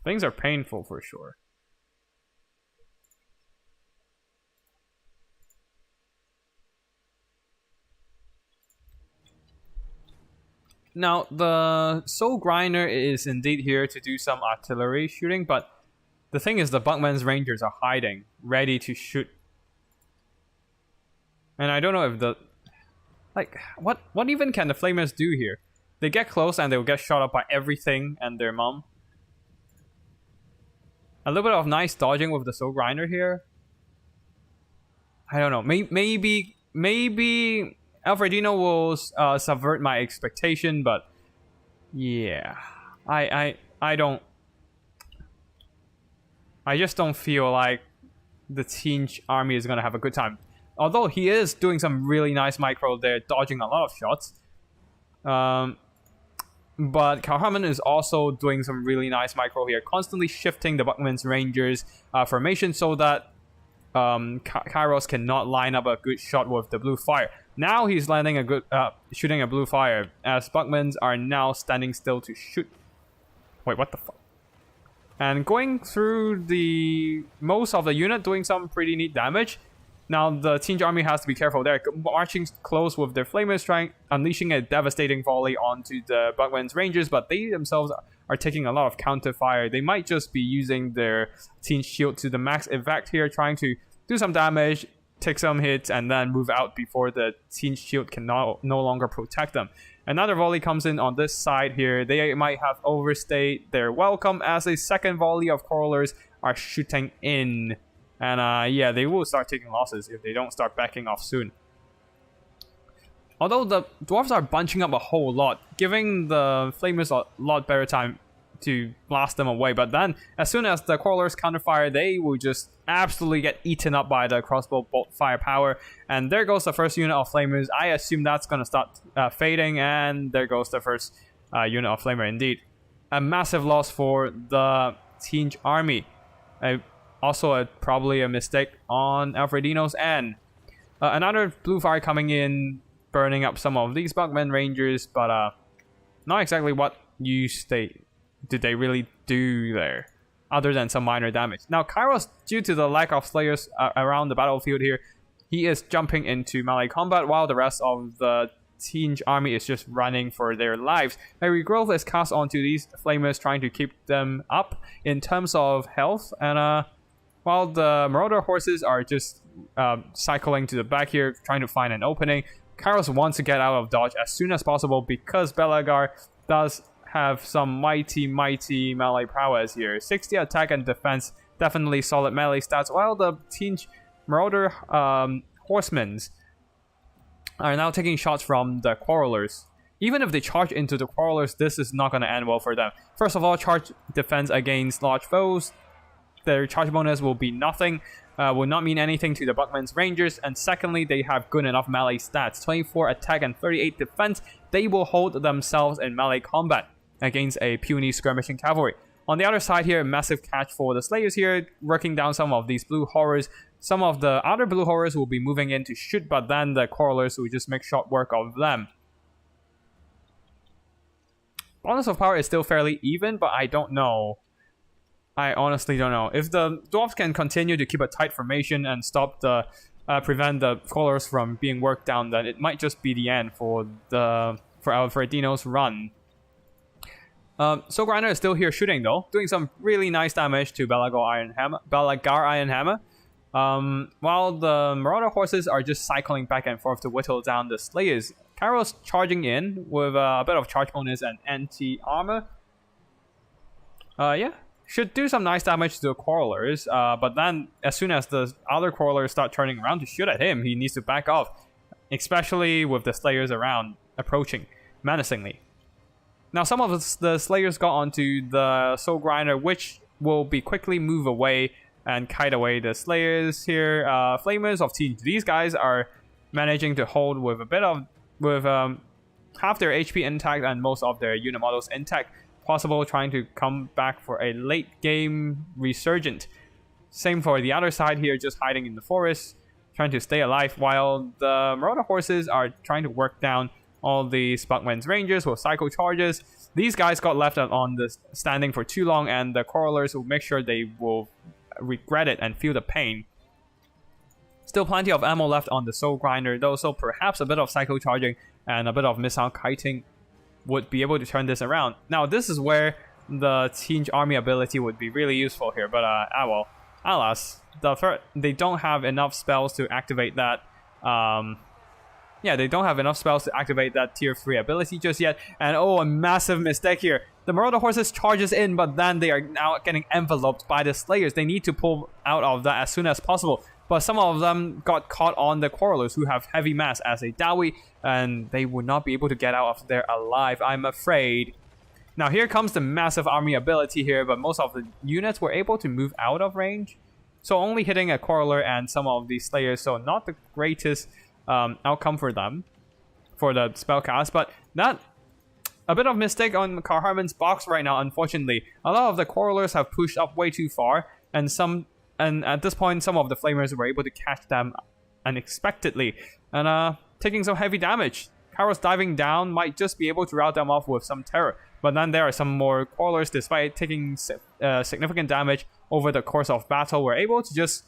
Things are painful for sure. Now, the Soul Grinder is indeed here to do some artillery shooting, but the thing is the Bugman's Rangers are hiding, ready to shoot. And I don't know if the... Like, what even can the Flamers do here? They get close and they'll get shot up by everything and their mom. A little bit of nice dodging with the Soul Grinder here. I don't know. Maybe Alfredino will subvert my expectation, but yeah, I just don't feel like the Tzeentch army is gonna have a good time. Although he is doing some really nice micro there, dodging a lot of shots. But Kaarlhaarman is also doing some really nice micro here, constantly shifting the Bugman's Rangers formation so that Kairos cannot line up a good shot with the blue fire. Now he's landing a good, shooting a blue fire, as Bugmans are now standing still to shoot. Wait, what the fuck? And going through the most of the unit, doing some pretty neat damage. Now the Tzeentch army has to be careful. They're marching close with their Flamers, unleashing a devastating volley onto the Bugman's Rangers, but they themselves are taking a lot of counter fire. They might just be using their Tzeentch shield to the max effect here, trying to do some damage, take some hits, and then move out before the Tzeentch shield can no longer protect them. Another volley comes in on this side here. They might have overstayed their welcome as a second volley of Crawlers are shooting in. And yeah, they will start taking losses if they don't start backing off soon. Although the Dwarfs are bunching up a whole lot, giving the Flamers a lot better time to blast them away. But then, as soon as the Crawlers counterfire, they will just absolutely get eaten up by the crossbow bolt firepower. And there goes the first unit of Flamers. I assume that's going to start fading, and there goes the first unit of Flamer indeed. A massive loss for the Tzeentch army. Also, probably a mistake on Alfredino's end. Another blue fire coming in, burning up some of these Bugman Rangers, but not exactly what use did they really do there, other than some minor damage. Now, Kairos, due to the lack of Slayers around the battlefield here, he is jumping into melee combat, while the rest of the Tzeentch army is just running for their lives. A regrowth is cast onto these Flamers, trying to keep them up in terms of health, and while the Marauder horses are just cycling to the back here, trying to find an opening, Kairos wants to get out of dodge as soon as possible because Belegar does have some mighty melee prowess here. 60 attack and defense, definitely solid melee stats, while the Tzeentch Marauder horsemen are now taking shots from the Quarrelers. Even if they charge into the Quarrelers, this is not going to end well for them. First of all, charge defense against large foes. Their charge bonus will be nothing, will not mean anything to the Bugman's Rangers, and secondly, they have good enough melee stats, 24 attack and 38 defense. They will hold themselves in melee combat. against a puny skirmishing cavalry. On the other side here, massive catch for the Slayers here, working down some of these blue horrors. Some of the other blue horrors will be moving in to shoot, but then the Quarrelers will just make short work of them. Balance of power is still fairly even, but I don't know. I honestly don't know. If the Dwarfs can continue to keep a tight formation and stop the prevent the Quarrelers from being worked down, then it might just be the end for Alfredino's run. Soul Grinder is still here shooting though, doing some really nice damage to Balagar Ironhammer. While the Marauder horses are just cycling back and forth to whittle down the Slayers. Kairos charging in with a bit of charge bonus and anti-armor. Yeah, should do some nice damage to the Quarrelers, but then as soon as the other Quarrelers start turning around to shoot at him, he needs to back off, especially with the Slayers around, approaching menacingly. Now some of the Slayers got onto the Soul Grinder, which will be quickly move away and kite away the Slayers here. Flamers of Tzeentch, these guys are managing to hold with half their HP intact and most of their unit models intact. Possible trying to come back for a late game resurgent. Same for the other side here, just hiding in the forest, trying to stay alive, while the Marauder horses are trying to work down all the Spugman's Rangers with cycle charges. These guys got left on the standing for too long, and the Quarrelers will make sure they will regret it and feel the pain. Still plenty of ammo left on the Soul Grinder though, so perhaps a bit of cycle charging and a bit of missile kiting would be able to turn this around. Now this is where the Tzeentch army ability would be really useful here, but well, alas, they don't have enough spells to activate that. Yeah, they don't have enough spells to activate that tier 3 ability just yet. And oh, a massive mistake here. The Marauder horses charges in, but then they are now getting enveloped by the Slayers. They need to pull out of that as soon as possible. But some of them got caught on the Quarrelers, who have heavy mass as a Dowie, and they would not be able to get out of there alive, I'm afraid. Now here comes the massive army ability here, but most of the units were able to move out of range. So only hitting a Quarreler and some of the Slayers, so not the greatest outcome for them, for the spellcast. But that, a bit of mistake on Kaarlhaarman's box right now, unfortunately. A lot of the Quarrelers have pushed up way too far, and at this point, some of the Flamers were able to catch them unexpectedly, and taking some heavy damage. Kairos diving down might just be able to rout them off with some terror, but then there are some more Quarrelers, despite taking significant damage over the course of battle, were able to just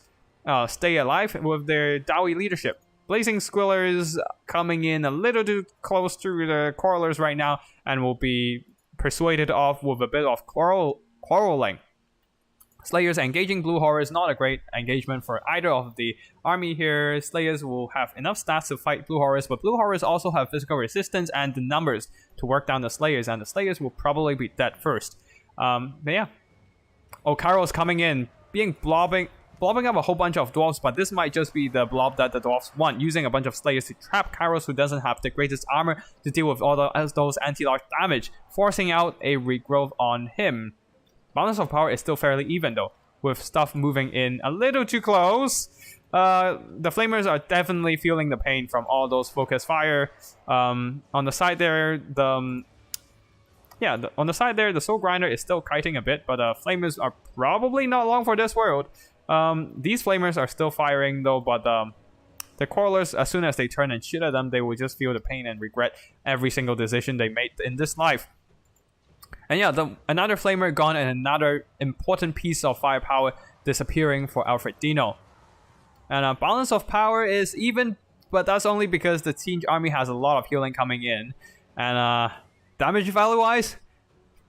stay alive with their Dowie leadership. Blazing Squillers coming in a little too close to the Quarrelers right now, and will be persuaded off with a bit of quarreling. Slayers engaging Blue Horrors, not a great engagement for either of the army here. Slayers will have enough stats to fight Blue Horrors, but Blue Horrors also have physical resistance and the numbers to work down the Slayers, and the Slayers will probably be dead first. But yeah. Oh, Kairos coming in, blobbing up a whole bunch of Dwarfs, but this might just be the blob that the Dwarfs want, using a bunch of Slayers to trap Kairos, who doesn't have the greatest armor to deal with all those anti-large damage, forcing out a regrowth on him. Balance of power is still fairly even though, with stuff moving in a little too close. The Flamers are definitely feeling the pain from all those focus fire. On the side there, the Soul Grinder is still kiting a bit, but Flamers are probably not long for this world. These Flamers are still firing though, but the Quarrelers, as soon as they turn and shoot at them, they will just feel the pain and regret every single decision they made in this life. And yeah, another Flamer gone and another important piece of firepower disappearing for Alfredino. And balance of power is even, but that's only because the Tzeentch army has a lot of healing coming in. And damage value-wise,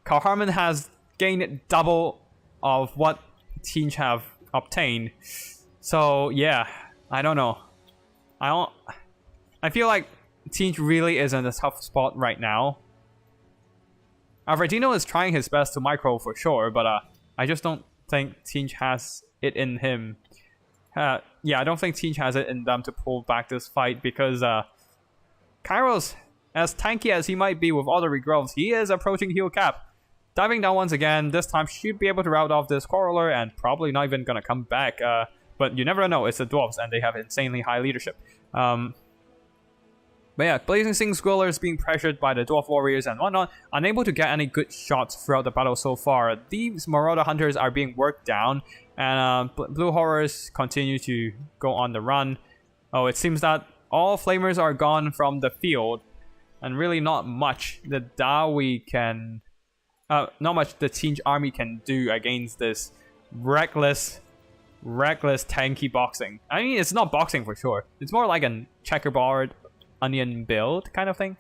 Kaarlhaarman has gained double of what Tzeentch have obtained. So yeah, I don't know. I feel like Tzeentch really is in a tough spot right now. Alfredino is trying his best to micro for sure, but I just don't think Tzeentch has it in him. Yeah, I don't think Tzeentch has it in them to pull back this fight, because Kairos, as tanky as he might be with all the regrowths, he is approaching heal cap. Diving down once again, this time should be able to rout off this Quarreler and probably not even gonna come back. But you never know, it's the Dwarfs and they have insanely high leadership. But yeah, Blazing Sing Squillers being pressured by the Dwarf Warriors and whatnot, unable to get any good shots throughout the battle so far. These Marauder Hunters are being worked down, and Blue Horrors continue to go on the run. Oh, it seems that all Flamers are gone from the field, and really not much the Dawi can... not much the Tzeentch army can do against this reckless tanky boxing. I mean, it's not boxing for sure. It's more like a checkerboard onion build kind of thing.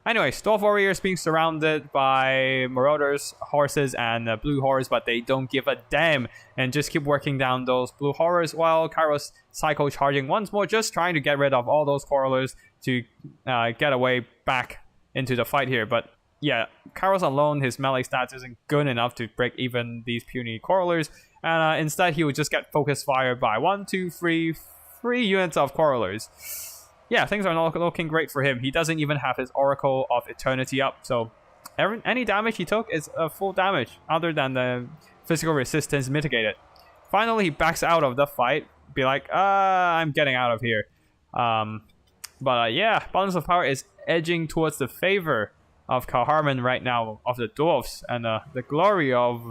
Anyways, Dwarf Warriors being surrounded by Marauders, horses, and Blue Horrors, but they don't give a damn and just keep working down those Blue Horrors while Kairos cycle charging once more, just trying to get rid of all those Quarrelers to get away back into the fight here. But yeah, Kairos alone, his melee stats isn't good enough to break even these puny Quarrelers, and instead he would just get focus fired by 3 units of Quarrelers. Yeah, things are not looking great for him. He doesn't even have his Oracle of Eternity up, so any damage he took is full damage, other than the physical resistance mitigated. Finally, he backs out of the fight, be like, I'm getting out of here. But yeah, balance of power is edging towards the favor of Kaarlhaarman right now, of the Dwarfs, and the glory of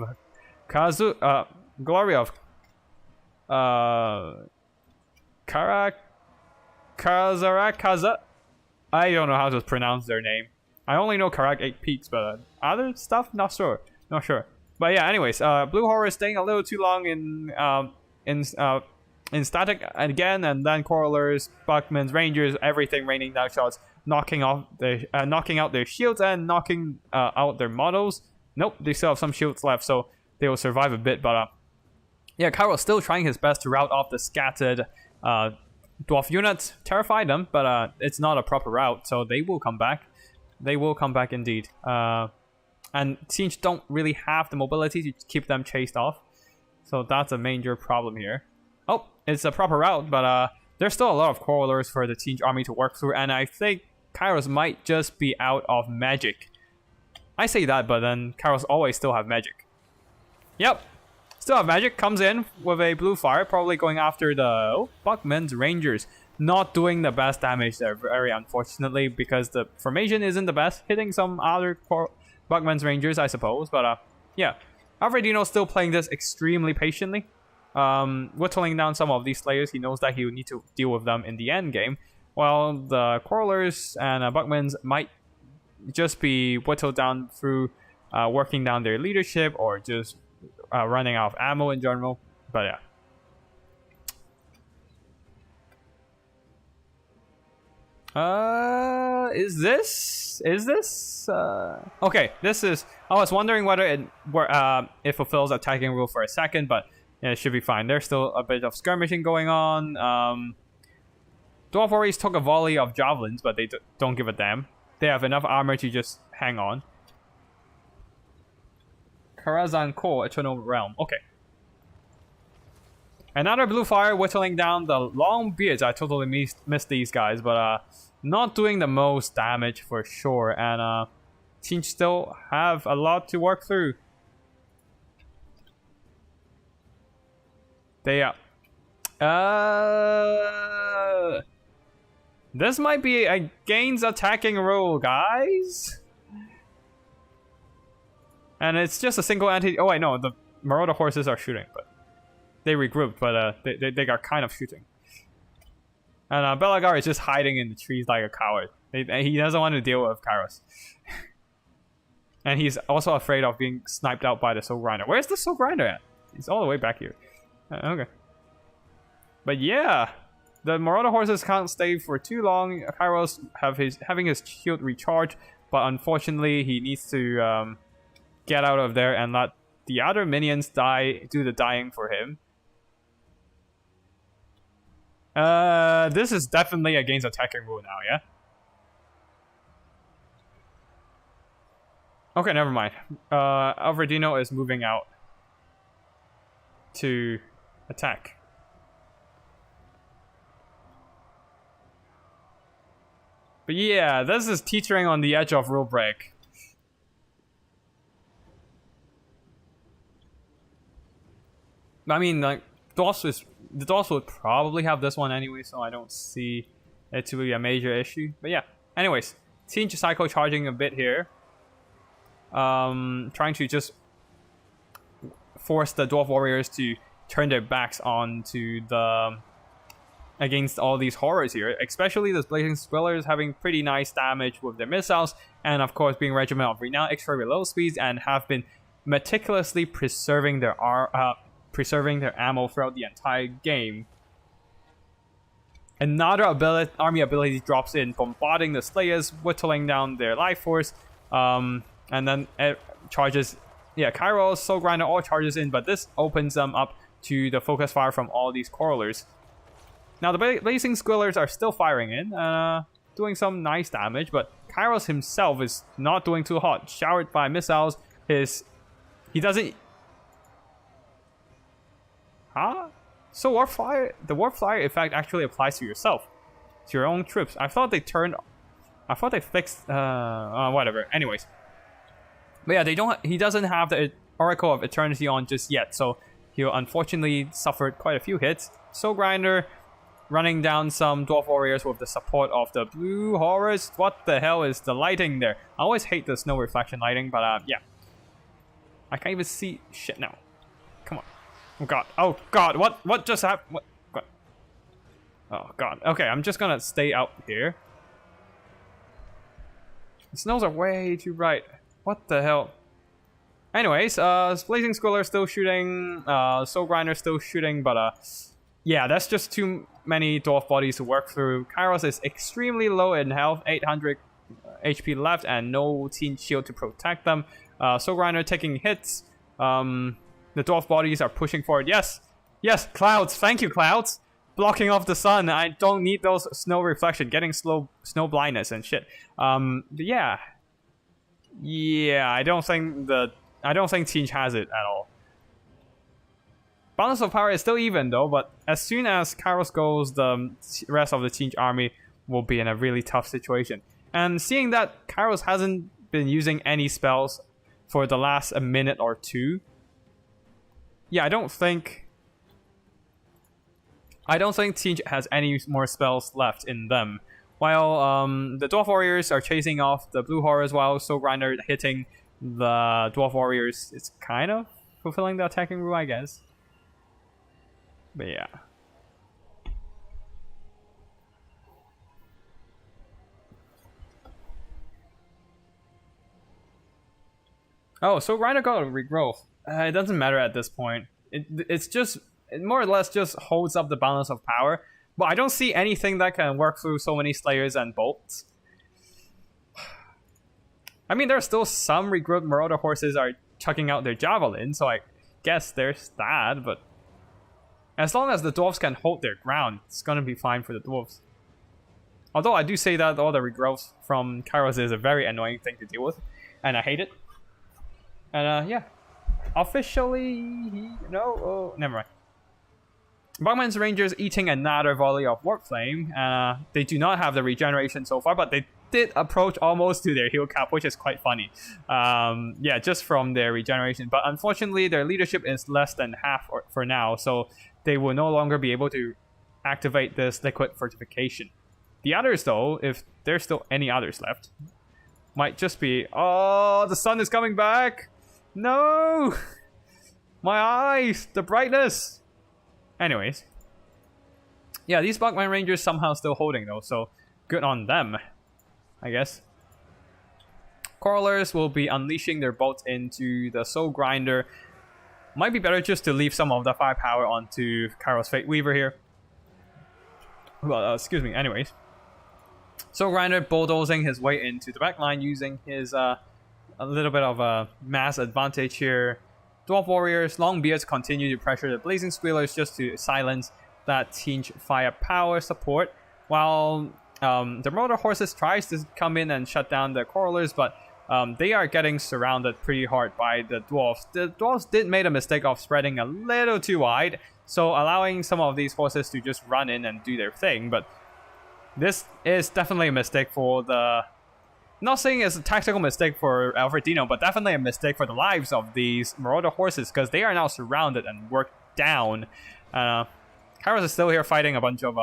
Kaarlhaarman. I don't know how to pronounce their name. I only know Karak 8 Peaks, but other stuff, not sure. But yeah, anyways, Blue Horror is staying a little too long in static again, and then Quarrelers, Buckman's, Rangers, everything raining down shots, knocking out their shields and knocking out their models. Nope, they still have some shields left, so they will survive a bit. But yeah, Kairos still trying his best to rout off the scattered Dwarf units, terrify them, but it's not a proper route, so they will come back. They will come back indeed. And Tzeentch don't really have the mobility to keep them chased off, so that's a major problem here. Oh, it's a proper route, but there's still a lot of Quarrelers for the Tzeentch army to work through, and I think Kairos might just be out of magic. I say that, but then Kairos always still have magic. Yep. Still have magic, comes in with a blue fire, probably going after the Buckman's Rangers. Not doing the best damage there, very unfortunately, because the formation isn't the best. Hitting some other Buckman's Rangers, I suppose, but yeah. Alfredino still playing this extremely patiently. Whittling down some of these Slayers, he knows that he will need to deal with them in the end game. While the Quarrelers and Buckmans might just be whittled down through working down their leadership, or just running out of ammo in general. But yeah. Is this okay, this is... I was wondering whether it fulfills attacking rule for a second, but yeah, it should be fine. There's still a bit of skirmishing going on. Dwarf Warriors took a volley of javelins, but they don't give a damn. They have enough armor to just hang on. Karazhan Core, Eternal Realm. Okay. Another blue fire whittling down the long beards. I totally missed these guys, but not doing the most damage for sure. And Tzeentch still have a lot to work through. They this might be against attacking rule, guys. And it's just a single anti... Oh, I know, the Marauder horses are shooting, but they regrouped, but they are kind of shooting. And Belagar is just hiding in the trees like a coward. He doesn't want to deal with Kairos. And he's also afraid of being sniped out by the Soul Grinder. Where's the Soul Grinder at? He's all the way back here. Okay. But yeah, the Marauder horses can't stay for too long. Kairos having his shield recharged, but unfortunately he needs to get out of there and let the other minions do the dying for him. This is definitely against attacking rule now, yeah? Okay, never mind. Alfredino is moving out to attack. But yeah, this is teetering on the edge of rule break. I mean, like, the Dwarfs would probably have this one anyway, so I don't see it to be a major issue. But yeah, Anyways, Tzeentch cycle charging a bit here. Trying to just force the Dwarf Warriors to turn their backs onto the... against all these horrors here, especially the Blazing Squillers having pretty nice damage with their missiles, and of course being Regiment of Renown, extra reload speeds, and have been meticulously preserving their ammo throughout the entire game. Another army ability drops in, bombarding the Slayers, whittling down their life force, and then it charges. Yeah, Kairos, Soul Grinder all charges in, but this opens them up to the focus fire from all these Crawlers. Now the Blazing Squillers are still firing in, doing some nice damage, but Kairos himself is not doing too hot. Showered by missiles, he doesn't... Huh? So the Warp Flyer effect actually applies to yourself, to your own troops. I thought they fixed, whatever. Anyways. But yeah, he doesn't have the Oracle of Eternity on just yet, so he'll unfortunately suffered quite a few hits. Soul Grinder running down some Dwarf Warriors with the support of the blue horrors. What the hell is the lighting there? I always hate the snow reflection lighting, but yeah. I can't even see shit now. Come on. Oh god, what just happened? What? God. Oh god. Okay, I'm just gonna stay out here. The snows are way too bright. What the hell? Anyways, Blazing Squiller still shooting, Soul Grinder still shooting, but yeah, that's just too many dwarf bodies to work through. Kairos is extremely low in health, 800 HP left, and no Teen Shield to protect them. Soul Grinder taking hits. The dwarf bodies are pushing forward. Yes, clouds. Thank you, clouds. Blocking off the sun. I don't need those snow reflection. Getting snow blindness and shit. Yeah. I don't think Tzeentch has it at all. Balance of power is still even though, but as soon as Kairos goes, the rest of the Tzeentch army will be in a really tough situation. And seeing that Kairos hasn't been using any spells for the last a minute or two, yeah, I don't think Tzeentch has any more spells left in them. While the Dwarf Warriors are chasing off the Blue Horrors, while Soul Grinder hitting the Dwarf Warriors, it's kind of fulfilling the attacking rule, I guess. But yeah. Oh, so Grinder got a regrowth. It doesn't matter at this point. It more or less just holds up the balance of power. But I don't see anything that can work through so many Slayers and Bolts. I mean, there's still some regrowth Marauder horses are chucking out their Javelin, so I guess there's that, but as long as the Dwarfs can hold their ground, it's gonna be fine for the Dwarfs. Although I do say that all the regrowths from Kairos is a very annoying thing to deal with, and I hate it. And yeah. Officially, no, never mind. Bugman's Rangers eating another volley of Warp Flame. They do not have the regeneration so far, but they did approach almost to their heal cap, which is quite funny. Yeah, just from their regeneration. But unfortunately, their leadership is less than half for now, so they will no longer be able to activate this liquid fortification. The others, though, if there's still any others left, might just be... Oh, the sun is coming back! No! My eyes! The brightness! Anyways. Yeah, these Bugman Rangers somehow still holding though, so good on them, I guess. Crawlers will be unleashing their bolts into the Soul Grinder. Might be better just to leave some of the firepower onto Kairos Fate Weaver here. Well, excuse me, anyways. Soul Grinder bulldozing his way into the backline using his a little bit of a mass advantage here. Dwarf Warriors, Longbeards continue to pressure the Blazing Squealers just to silence that Tzeentch firepower support, while the Marauder Horses tries to come in and shut down the Crawlers, but they are getting surrounded pretty hard by the Dwarfs. The Dwarfs did make a mistake of spreading a little too wide, so allowing some of these horses to just run in and do their thing, but this is definitely a mistake for the... Not saying it's a tactical mistake for Alfredino, but definitely a mistake for the lives of these Marauder horses, because they are now surrounded and worked down. Kairos is still here fighting a bunch of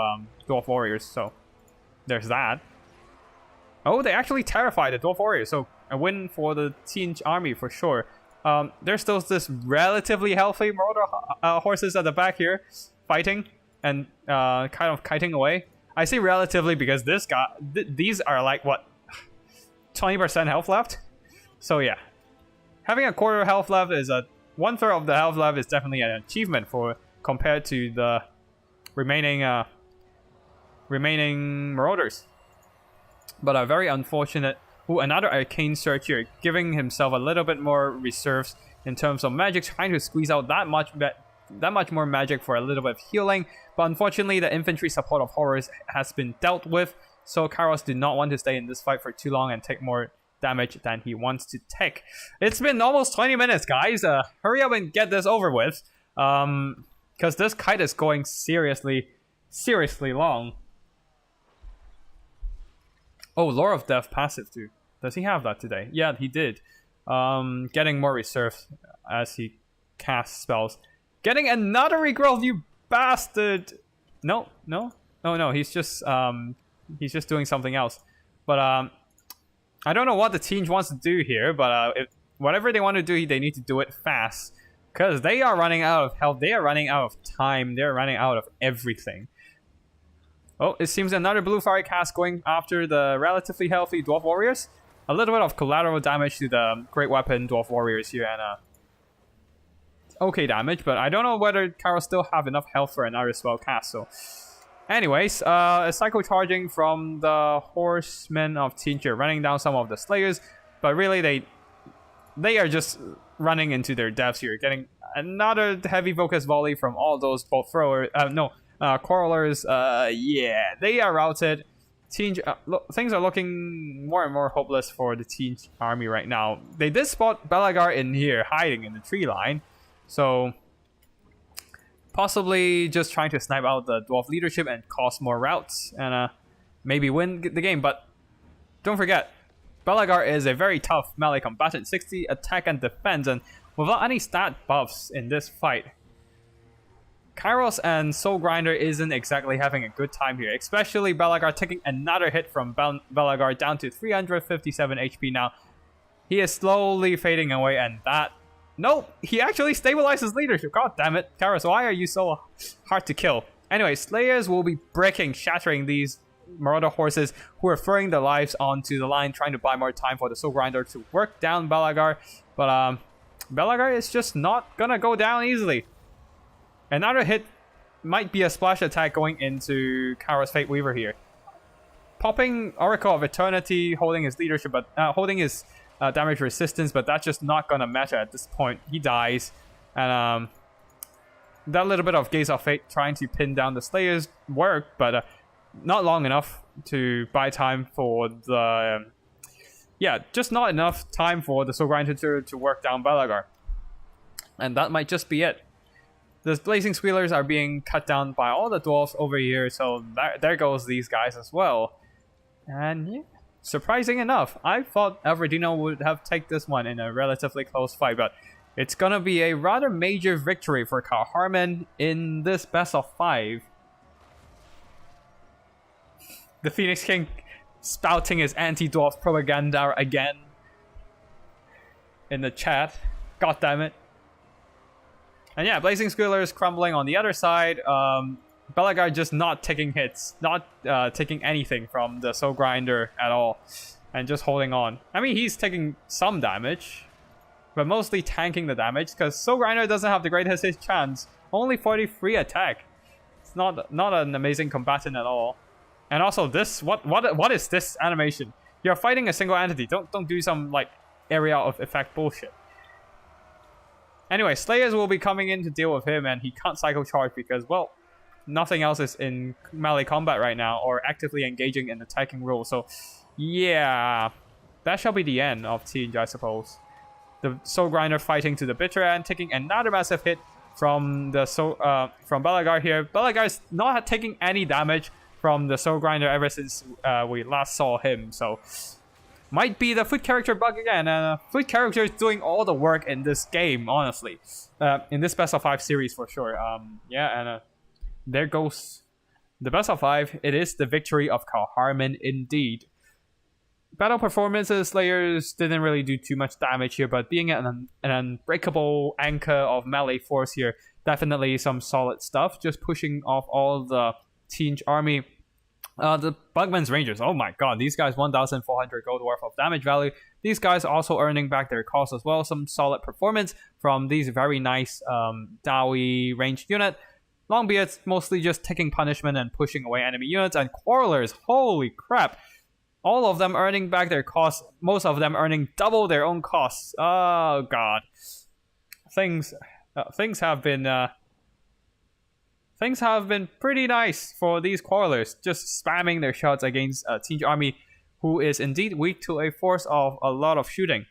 Dwarf Warriors, so there's that. Oh, they actually terrified the Dwarf Warriors, so a win for the Tzeentch army for sure. There's still this relatively healthy Marauder horses at the back here, fighting and kind of kiting away. I say relatively because this guy, these are like what, 20% health left. So yeah, having a quarter health left is a 1/3 of the health left is definitely an achievement for compared to the remaining Marauders. But a very unfortunate. Ooh, another Arcane Search here, giving himself a little bit more reserves in terms of magic, trying to squeeze out that much more magic for a little bit of healing. But unfortunately, the infantry support of Horrors has been dealt with, so Kairos did not want to stay in this fight for too long and take more damage than he wants to take. It's been almost 20 minutes, guys. Hurry up and get this over with, because this kite is going seriously long. Oh, Lore of Death passive too. Does he have that today? Yeah, he did. Getting more reserves as he casts spells. Getting another regrowth, you bastard! No. He's just doing something else. But I don't know what the Tzeentch wants to do here. But whatever they want to do, they need to do it fast, because they are running out of health. They are running out of time. They're running out of everything. Oh, it seems another blue fire cast going after the relatively healthy Dwarf Warriors. A little bit of collateral damage to the Great Weapon Dwarf Warriors here, and okay damage, but I don't know whether Kairos still have enough health for another spell cast. So, anyways, a cycle charging from the Horsemen of Tzeentch running down some of the Slayers, but really they are just running into their deaths here, getting another heavy focus volley from all those bolt throwers. Quarrelers, yeah, they are routed. Tzeentch, things are looking more and more hopeless for the Tzeentch army right now. They did spot Belagar in here, hiding in the tree line, so possibly just trying to snipe out the Dwarf leadership and cause more routes, and maybe win the game. But don't forget, Belagar is a very tough melee combatant, 60 attack and defense, and without any stat buffs in this fight, Kairos and Soul Grinder isn't exactly having a good time here, especially Belagar taking another hit from Belagar down to 357 HP now. He is slowly fading away, and that... Nope, he actually stabilizes leadership. God damn it. Kairos, why are you so hard to kill? Anyway, Slayers will be breaking, shattering these Marauder horses who are throwing their lives onto the line, trying to buy more time for the Soul Grinder to work down Belagar. But Belagar is just not gonna go down easily. Another hit might be a splash attack going into Kairos Fate Weaver here. Popping Oracle of Eternity, holding his leadership, but holding his damage resistance, but that's just not gonna matter at this point. He dies, and that little bit of Gaze of Fate trying to pin down the Slayers worked, but not long enough to buy time for the... just not enough time for the Soul Grinder to work down Belagar. And that might just be it. The Blazing Squealers are being cut down by all the Dwarfs over here, so there goes these guys as well. And yeah, surprising enough, I thought Alfredino would have taken this one in a relatively close fight, but it's gonna be a rather major victory for Kaarlhaarman in this best of 5. The Phoenix King spouting his anti-Dwarf propaganda again in the chat. God damn it. And yeah, Blazing Squealers crumbling on the other side. Belagar just not taking hits, not taking anything from the Soul Grinder at all, and just holding on. I mean, he's taking some damage, but mostly tanking the damage because Soul Grinder doesn't have the greatest hit chance. Only 43 attack. It's not an amazing combatant at all. And also this, what is this animation? You're fighting a single entity. Don't do some like area of effect bullshit. Anyway, Slayers will be coming in to deal with him, and he can't cycle charge because, well, nothing else is in melee combat right now or actively engaging in attacking role. So, yeah, that shall be the end of Tzeentch, I suppose. The Soul Grinder fighting to the bitter end, taking another massive hit from the from Belagar here. Belagar is not taking any damage from the Soul Grinder ever since we last saw him. So, might be the foot character bug again, and foot character is doing all the work in this game, honestly. In this best of 5 series for sure. There goes the best of 5. It is the victory of Kaarlhaarman indeed. battle performances, Slayers didn't really do too much damage here, but being an unbreakable anchor of melee force here, definitely some solid stuff. Just pushing off all the Tzeentch army. The Bugman's Rangers, oh my god, these guys 1,400 gold worth of damage value. These guys also earning back their cost as well. Some solid performance from these very nice Dowie ranged unit. Longbeards mostly just taking punishment and pushing away enemy units. And Quarrelers, holy crap. All of them earning back their costs. Most of them earning double their own costs. Oh god. Things have been pretty nice for these Quarrelers, just spamming their shots against a Tzeentch army who is indeed weak to a force of a lot of shooting.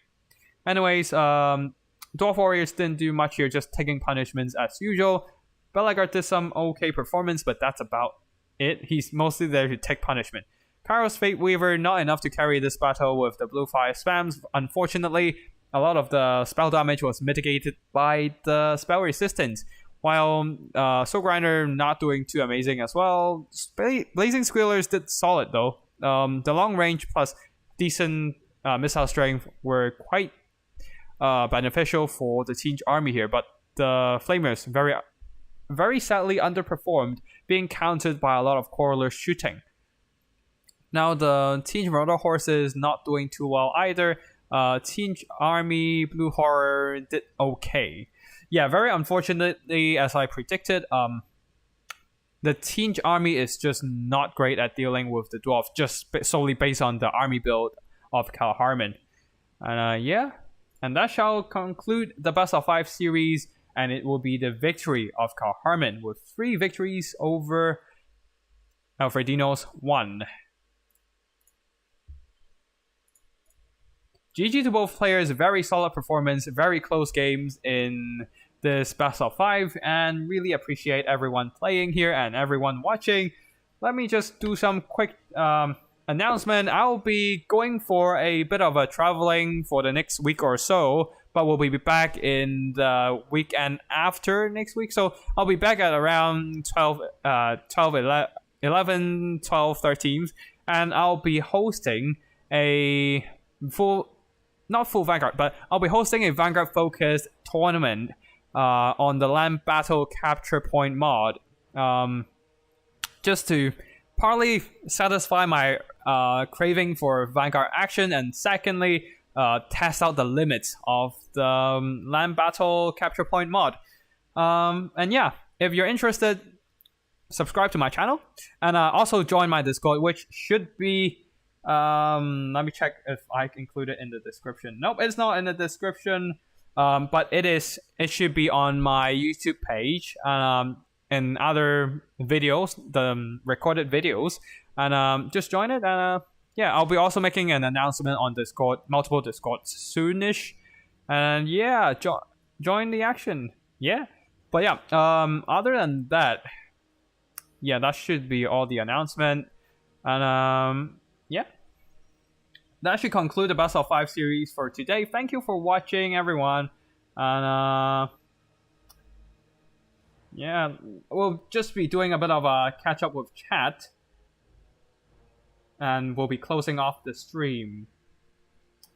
Anyways, Dwarf Warriors didn't do much here, just taking punishments as usual. Belagard did some okay performance, but that's about it. He's mostly there to take punishment. Kairos Fate Weaver, not enough to carry this battle with the blue fire spams. Unfortunately, a lot of the spell damage was mitigated by the spell resistance. While Soul Grinder not doing too amazing as well. Blazing Squealers did solid though. The long range plus decent missile strength were quite beneficial for the Tzeentch army here, but the Flamers very sadly underperformed, being countered by a lot of Quarrelers shooting. Now the Tzeentch Marauder Horses not doing too well either. Tzeentch army Blue Horror did okay. Yeah, very unfortunately, as I predicted, the Tzeentch army is just not great at dealing with the Dwarfs, just solely based on the army build of Kaarlhaarman. And yeah, and that shall conclude the Best of 5 series, and it will be the victory of Kaarlhaarman with 3 victories over Alfredino's 1. GG to both players, very solid performance, very close games in this Best of 5, and really appreciate everyone playing here and everyone watching. Let me just do some quick announcement. I'll be going for a bit of a traveling for the next week or so, but we'll be back in the weekend after next week. So I'll be back at around 11, 12, 13, and I'll be hosting a not full Vanguard, but I'll be hosting a Vanguard-focused tournament on the Land Battle Capture Point mod, just to partly satisfy my craving for Vanguard action, and secondly, test out the limits of the Land Battle Capture Point mod. And yeah, if you're interested, subscribe to my channel, and also join my Discord, which should be... let me check if I include it in the description. Nope, it's not in the description. But it should be on my YouTube page and other videos, the recorded videos, and just join it. And yeah, I'll be also making an announcement on Discord, multiple Discords soonish, and yeah, join the action. Yeah, but yeah, other than that, yeah, that should be all the announcement, and yeah. That should conclude the Best of 5 series for today. Thank you for watching, everyone. And yeah, we'll just be doing a bit of a catch up with chat. And we'll be closing off the stream.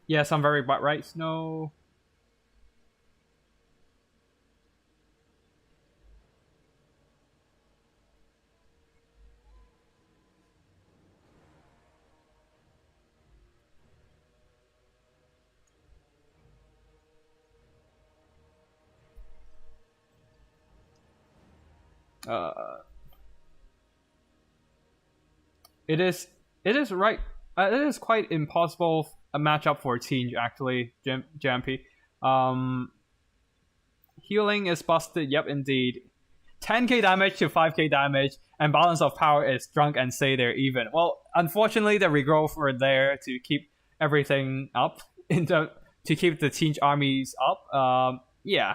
Yes, I'm very right, Snow. It is right. It is quite impossible a matchup for Tzeentch actually, Jampy. Healing is busted. Yep, indeed. 10k damage to 5k damage, and balance of power is drunk and say they're even. Well, unfortunately, the regrowth were there to keep everything up, to keep the Tzeentch armies up. Yeah,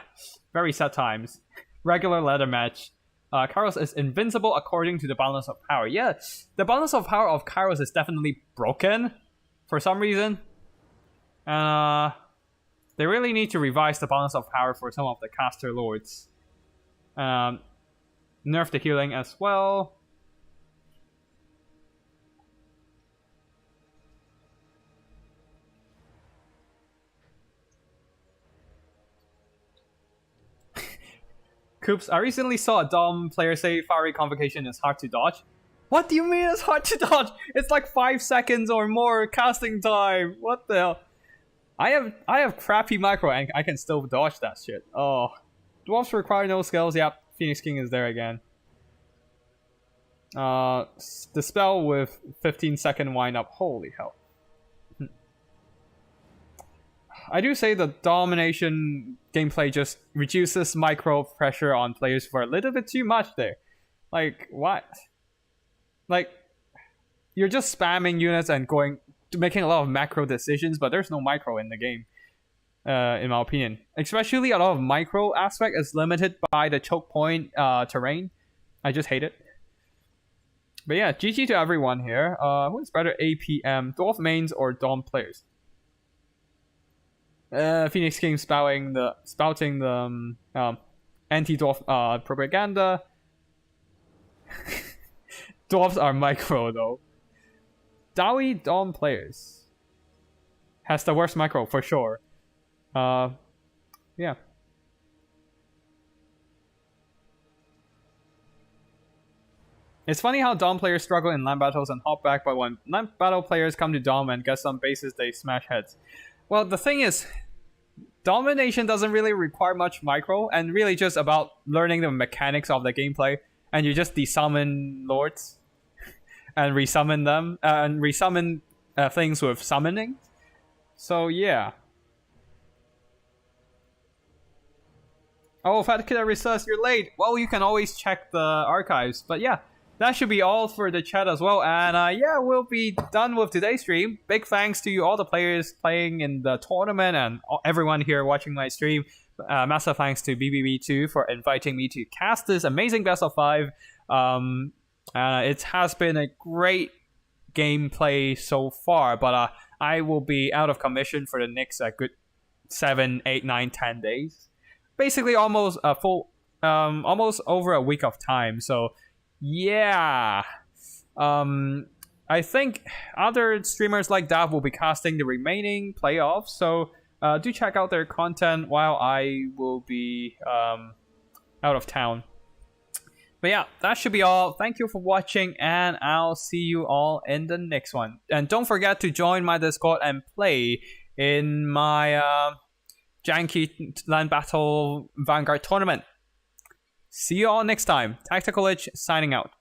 very sad times. Regular ladder match. Kairos is invincible according to the balance of power. Yeah, the balance of power of Kairos is definitely broken for some reason. They really need to revise the balance of power for some of the caster lords. Nerf the healing as well. Coops, I recently saw a Dom player say Fiery Convocation is hard to dodge. What do you mean it's hard to dodge? It's like 5 seconds or more casting time. What the hell? I have crappy micro and I can still dodge that shit. Oh. Dwarfs require no skills. Yep, Phoenix King is there again. The spell with 15-second wind up. Holy hell. I do say the domination gameplay just reduces micro pressure on players for a little bit too much there. Like, what? Like, you're just spamming units and making a lot of macro decisions, but there's no micro in the game, in my opinion. Especially a lot of micro aspect is limited by the choke point terrain. I just hate it. But yeah, GG to everyone here. Who's better, APM, Dwarf mains or Dom players? Phoenix King spouting the anti-dwarf propaganda. Dwarfs are micro though. Dowie Dom players has the worst micro for sure. Yeah. It's funny how Dom players struggle in land battles and hop back, but when land battle players come to Dom and get some bases, they smash heads. Well, the thing is, domination doesn't really require much micro, and really just about learning the mechanics of the gameplay, and you just desummon lords and resummon them, and resummon things with summoning. So yeah. Oh, Fat Kid Resus, you're late. Well, you can always check the archives, but yeah. That should be all for the chat as well. And yeah, we'll be done with today's stream. Big thanks to all the players playing in the tournament and everyone here watching my stream. Massive thanks to BBB too for inviting me to cast this amazing best of 5. It has been a great gameplay so far, but I will be out of commission for the next good 7, 8, 9, 10 days. Basically almost a full, almost over a week of time. So yeah, I think other streamers like that will be casting the remaining playoffs, so do check out their content while I will be out of town. But yeah, that should be all. Thank you for watching, and I'll see you all in the next one. And don't forget to join my Discord and play in my janky land battle Vanguard tournament. See you all next time. Tactical Lich signing out.